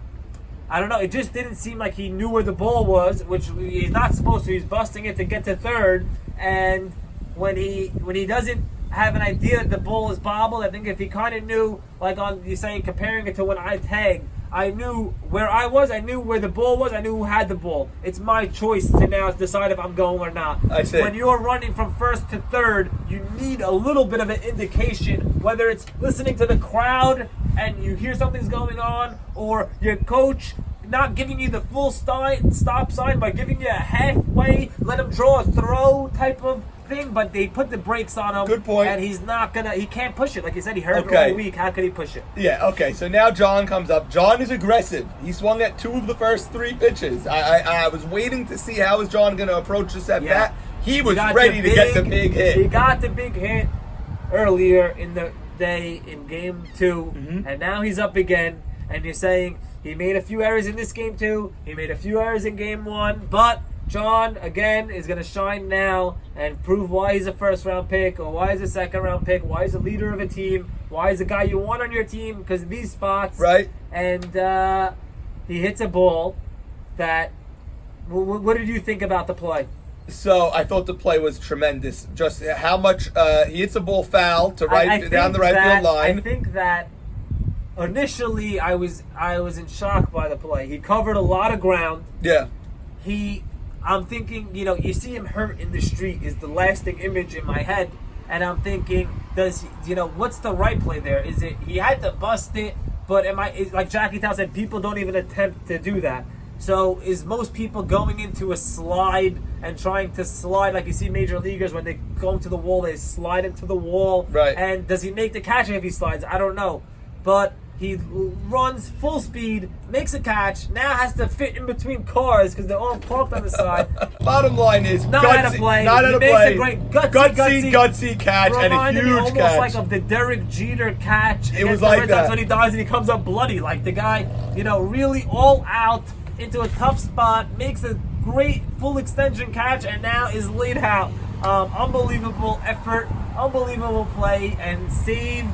I don't know, it just didn't seem like he knew where the ball was, which he's not supposed to. He's busting it to get to third, and when he doesn't have an idea that the ball is bobbled, I think if he kind of knew, like on you're saying, comparing it to when I tagged, I knew where I was, I knew where the ball was, I knew who had the ball. It's my choice to now decide if I'm going or not. I see. When you're running from first to third, you need a little bit of an indication, whether it's listening to the crowd and you hear something's going on, or your coach not giving you the full stop sign, but giving you a halfway, let him draw a throw type of thing, but they put the brakes on him. Good point. And he can't push it. Like you said, he heard it Okay. all week. How could he push it? Yeah, okay, so now John comes up. John is aggressive. He swung at 2 of the first 3 pitches. I was waiting to see how is John going to approach this at bat. He was ready to get the big hit. He got the big hit earlier in the day in game 2, and now he's up again, and you're saying he made a few errors in this game 2, he made a few errors in game 1, but John, again, is going to shine now and prove why he's a first-round pick, or why he's a second-round pick, why he's a leader of a team, why he's a guy you want on your team because of these spots. Right. And he hits a ball that... What did you think about the play? So I thought the play was tremendous. Just how much he hits a ball foul to down the right field line. I think that initially I was in shock by the play. He covered a lot of ground. Yeah. I'm thinking, you see him hurt in the street is the lasting image in my head, and I'm thinking, what's the right play there? Is it he had to bust it? But like Jackie Town said, people don't even attempt to do that. So is most people going into a slide and trying to slide like you see major leaguers when they go into the wall, they slide into the wall. Right. And does he make the catch if he slides? I don't know. But he runs full speed, makes a catch, now has to fit in between cars because they're all parked on the side. Bottom line is Not gutsy, out of play. Not He out of makes play. a great gutsy catch and a Reminded me huge almost catch. like of the Derek Jeter catch. It was against the like Red Sox that. when he dies and he comes up bloody. Like the guy, really all out into a tough spot, makes a great full extension catch, and now is laid out. Unbelievable effort, unbelievable play, and saved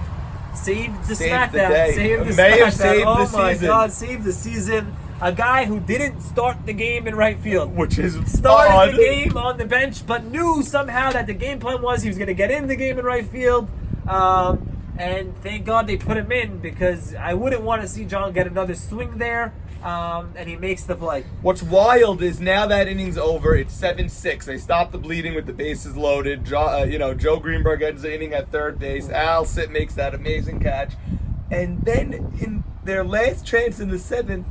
the SmackDown. day. Saved the May have SmackDown. saved oh the my season. God, saved the season. A guy who didn't start the game in right field. Which is Started odd. the game on the bench, but knew somehow that the game plan was he was going to get in the game in right field. And thank God they put him in because I wouldn't want to see John get another swing there. And he makes the play. What's wild is now that inning's over, it's 7-6. They stop the bleeding with the bases loaded. Joe Greenberg ends the inning at third base. Al Sitt makes that amazing catch. And then in their last chance in the 7th,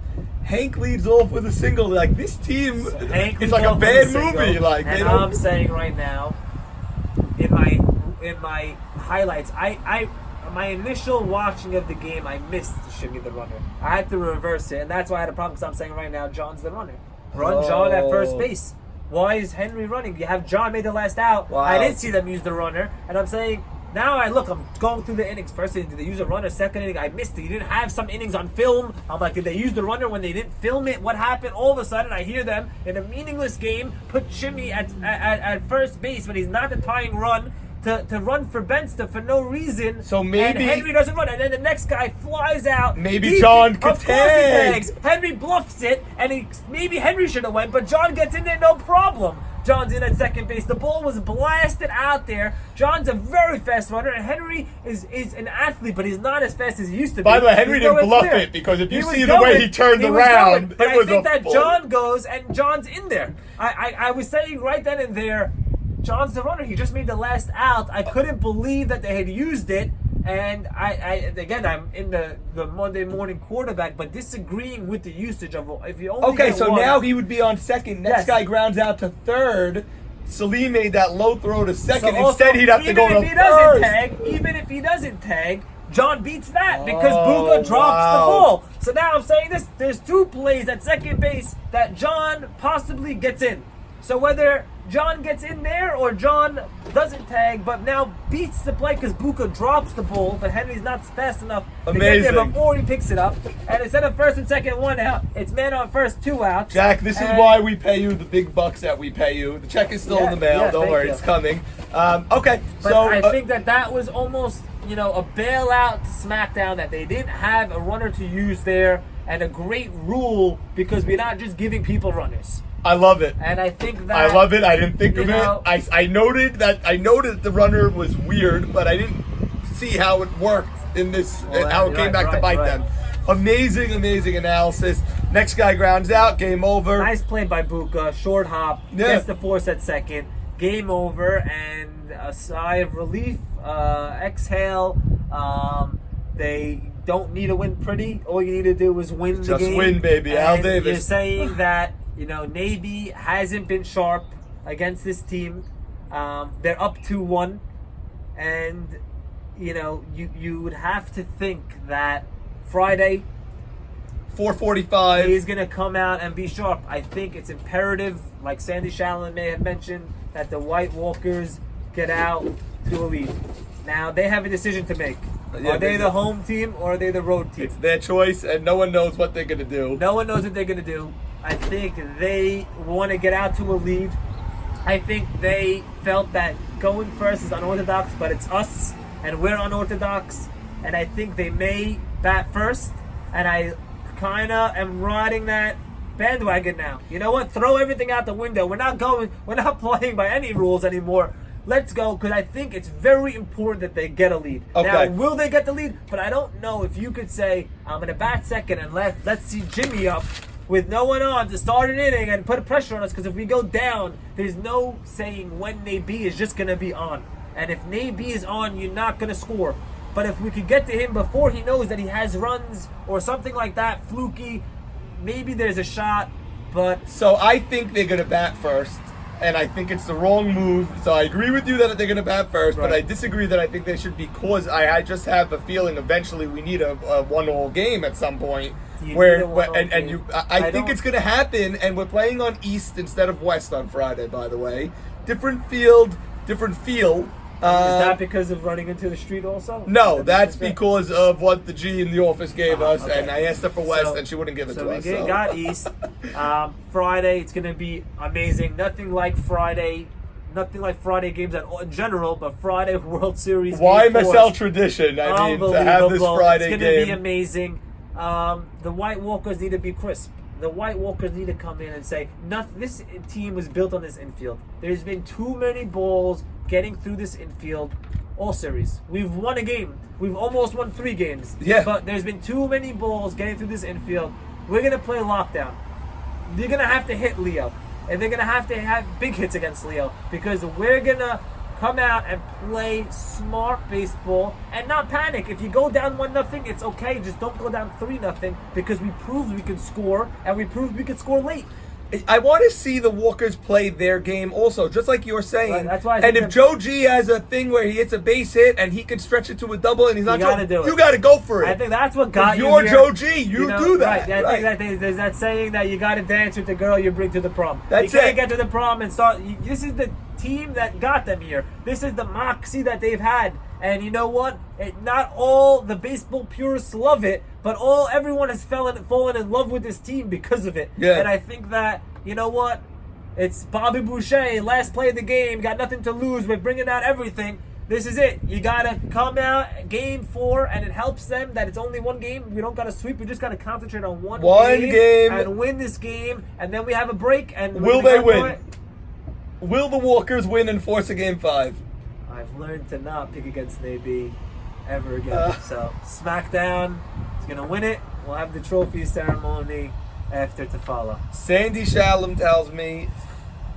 Hank leads off with a single. Like, this team Hank is leads like a off with bad single, movie. Like, they and don't. I'm saying right now, in my highlights, my initial watching of the game, I missed Shimmy the runner. I had to reverse it, and that's why I had a problem. Because I'm saying right now, John's the runner. Run John at first base. Why is Henry running? You have John made the last out. Wow. I didn't see them use the runner, and I'm saying now I'm going through the innings. First inning, did they use a runner? Second inning, I missed it. You didn't have some innings on film. I'm like, did they use the runner when they didn't film it? What happened? All of a sudden, I hear them in a meaningless game put Shimmy at first base when he's not the tying run. To run for Bensta for no reason. So maybe and Henry doesn't run, and then the next guy flies out. Maybe John could Of course he tag. tags. Henry bluffs it, and maybe Henry should have went, but John gets in there, no problem. John's in at second base. The ball was blasted out there. John's a very fast runner, and Henry is an athlete, but he's not as fast as he used to be. By the way, Henry He's didn't nowhere bluff clear. it, because if you He was see the way going. he turned was around, going. But it was I think a that full- John goes, and John's in there. I was saying right then and there, John's the runner. He just made the last out. I couldn't believe that they had used it. And I'm in the Monday morning quarterback, but disagreeing with the usage of if you only Okay, get so one, now he would be on second. Next Yes. guy grounds out to third. Salim made that low throw to second. So also, Instead, he'd have to go to even if he first. doesn't tag, John beats that because Oh, Buka drops wow. the ball. So now I'm saying this: there's two plays at second base that John possibly gets in. So whether John gets in there or John doesn't tag, but now beats the play because Buka drops the ball, but Henry's not fast enough to get there Amazing. before he picks it up. And instead of first and second, one out, it's man on first, 2 outs. Jack, this is And- why we pay you the big bucks that we pay you. The check is still in the mail. Yeah, Don't thank worry, you. it's coming. Okay, But so I think that was almost, a bailout to SmackDown, that they didn't have a runner to use there, and a great rule because we're not just giving people runners. I love it. And I think that I love it. I didn't think you of know- it. I noted that the runner was weird, but I didn't see how it worked in this, Well, how it came back to bite them. Amazing analysis. Next guy grounds out, game over. Nice play by Buka, short hop, Yeah. gets the force at second, game over, and a sigh of relief, exhale. They don't need to win pretty. All you need to do is win the Just game. win, baby. Al And Davis. You're saying that, Navy hasn't been sharp against this team. They're up 2-1, and you would have to think that Friday 4:45. he's going to come out and be sharp. I think it's imperative, like Sandy Shallon may have mentioned, that the White Walkers get out to a lead. Now, they have a decision to make. Yeah, Are they they the do. home team or are they the road team? It's their choice, and no one knows what they're gonna do. No one knows what they're going to do. I think they want to get out to a lead. I think they felt that going first is unorthodox, but it's us, and we're unorthodox. And I think they may bat first, and I kind of am riding that bandwagon now. You know what? Throw everything out the window. We're not playing by any rules anymore. Let's go, because I think it's very important that they get a lead. Okay. Now, will they get the lead? But I don't know if you could say, I'm going to bat second and let's see Jimmy up with no one on to start an inning and put pressure on us, because if we go down, there's no saying when Nabi is just going to be on. And if Nabi is on, you're not going to score. But if we could get to him before he knows that he has runs or something like that, fluky, maybe there's a shot, but... So I think they're gonna bat first, and I think it's the wrong move. So I agree with you that they're gonna bat first, but Right. I disagree that I think they should, because I just have a feeling eventually we need a 1-all game at some point. You Where need a 1-all and game. you, I think don't- it's gonna happen, and we're playing on East instead of West on Friday. By the way, different field, different feel. Is that because of running into the street also? No, Is that that's because- because of what the G in the office gave us, okay. and I asked her for West, So- and she wouldn't give it so to we us. got East. Friday, it's going to be amazing. Nothing like Friday games in general, but Friday World Series. Why Game 4 MSL is tradition? I mean, to have this unbelievable. Friday It's going to be game. amazing. The White Walkers need to be crisp. The White Walkers need to come in and say, this team was built on this infield. There's been too many balls getting through this infield all series. We've won a game. We've almost won 3 games. Yeah. But there's been too many balls getting through this infield. We're going to play lockdown. They're going to have to hit Leo. And they're going to have big hits against Leo, because we're going to come out and play smart baseball and not panic. If you go down 1-0, it's okay. Just don't go down 3-0 because we proved we can score and we proved we could score late. I want to see the Walkers play their game also, just like you're saying. Right, that's why. And if Joe G has a thing where he hits a base hit and he can stretch it to a double and he's not, you got to go for it. I think that's what got you. You're here. Joe G. You do that. Right. I think there's that saying that you got to dance with the girl you bring to the prom. That's you can't it. get to the prom and start. This is the team that got them here. This is the moxie that they've had. And you know what? Not all the baseball purists love it, but everyone has fallen in love with this team because of it. Yeah. And I think that, you know what? It's Bobby Boucher, last play of the game, got nothing to lose. We're bringing out everything. This is it. You got to come out game 4, and it helps them that it's only one game. We don't got to sweep. We just got to concentrate on one game and win this game, and then we have a break. And will they win? Will the Walkers win and force a game 5? I've learned to not pick against AB ever again. So SmackDown is going to win it. We'll have the trophy ceremony after to follow. Sandy Shalom tells me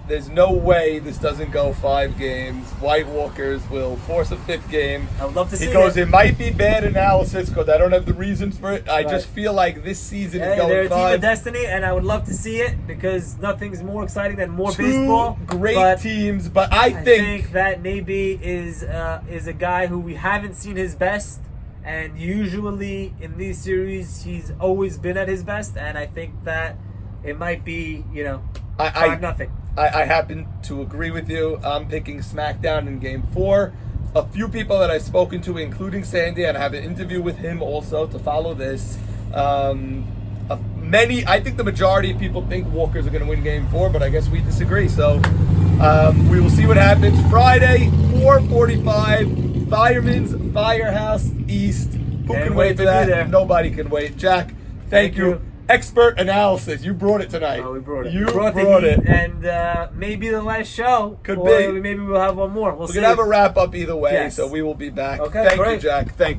there's no way this doesn't go 5 games. White Walkers will force a 5th game. I would love to see it. He goes, it might be bad analysis because I don't have the reasons for it. I just feel like this season is going 5. They're a team of destiny, and I would love to see it because nothing's more exciting than more baseball. Great teams, but I think that Nabi is a guy who we haven't seen his best. And usually in these series, he's always been at his best. And I think that it might be, 5-0. I happen to agree with you. I'm picking SmackDown in Game 4. A few people that I've spoken to, including Sandy, and I have an interview with him also to follow this. I think the majority of people think Walkers are going to win Game 4, but I guess we disagree. So we will see what happens. Friday, 4:45. Fireman's Firehouse East. Who can wait for that? Nobody can wait. Jack, thank you. Expert analysis. You brought it tonight. Oh, we brought it. You brought it. And maybe the last show. Could be. Maybe we'll have one more. We're going to have a wrap up either way, yes. so we will be back. Okay, thank great. you, Jack. Thank you.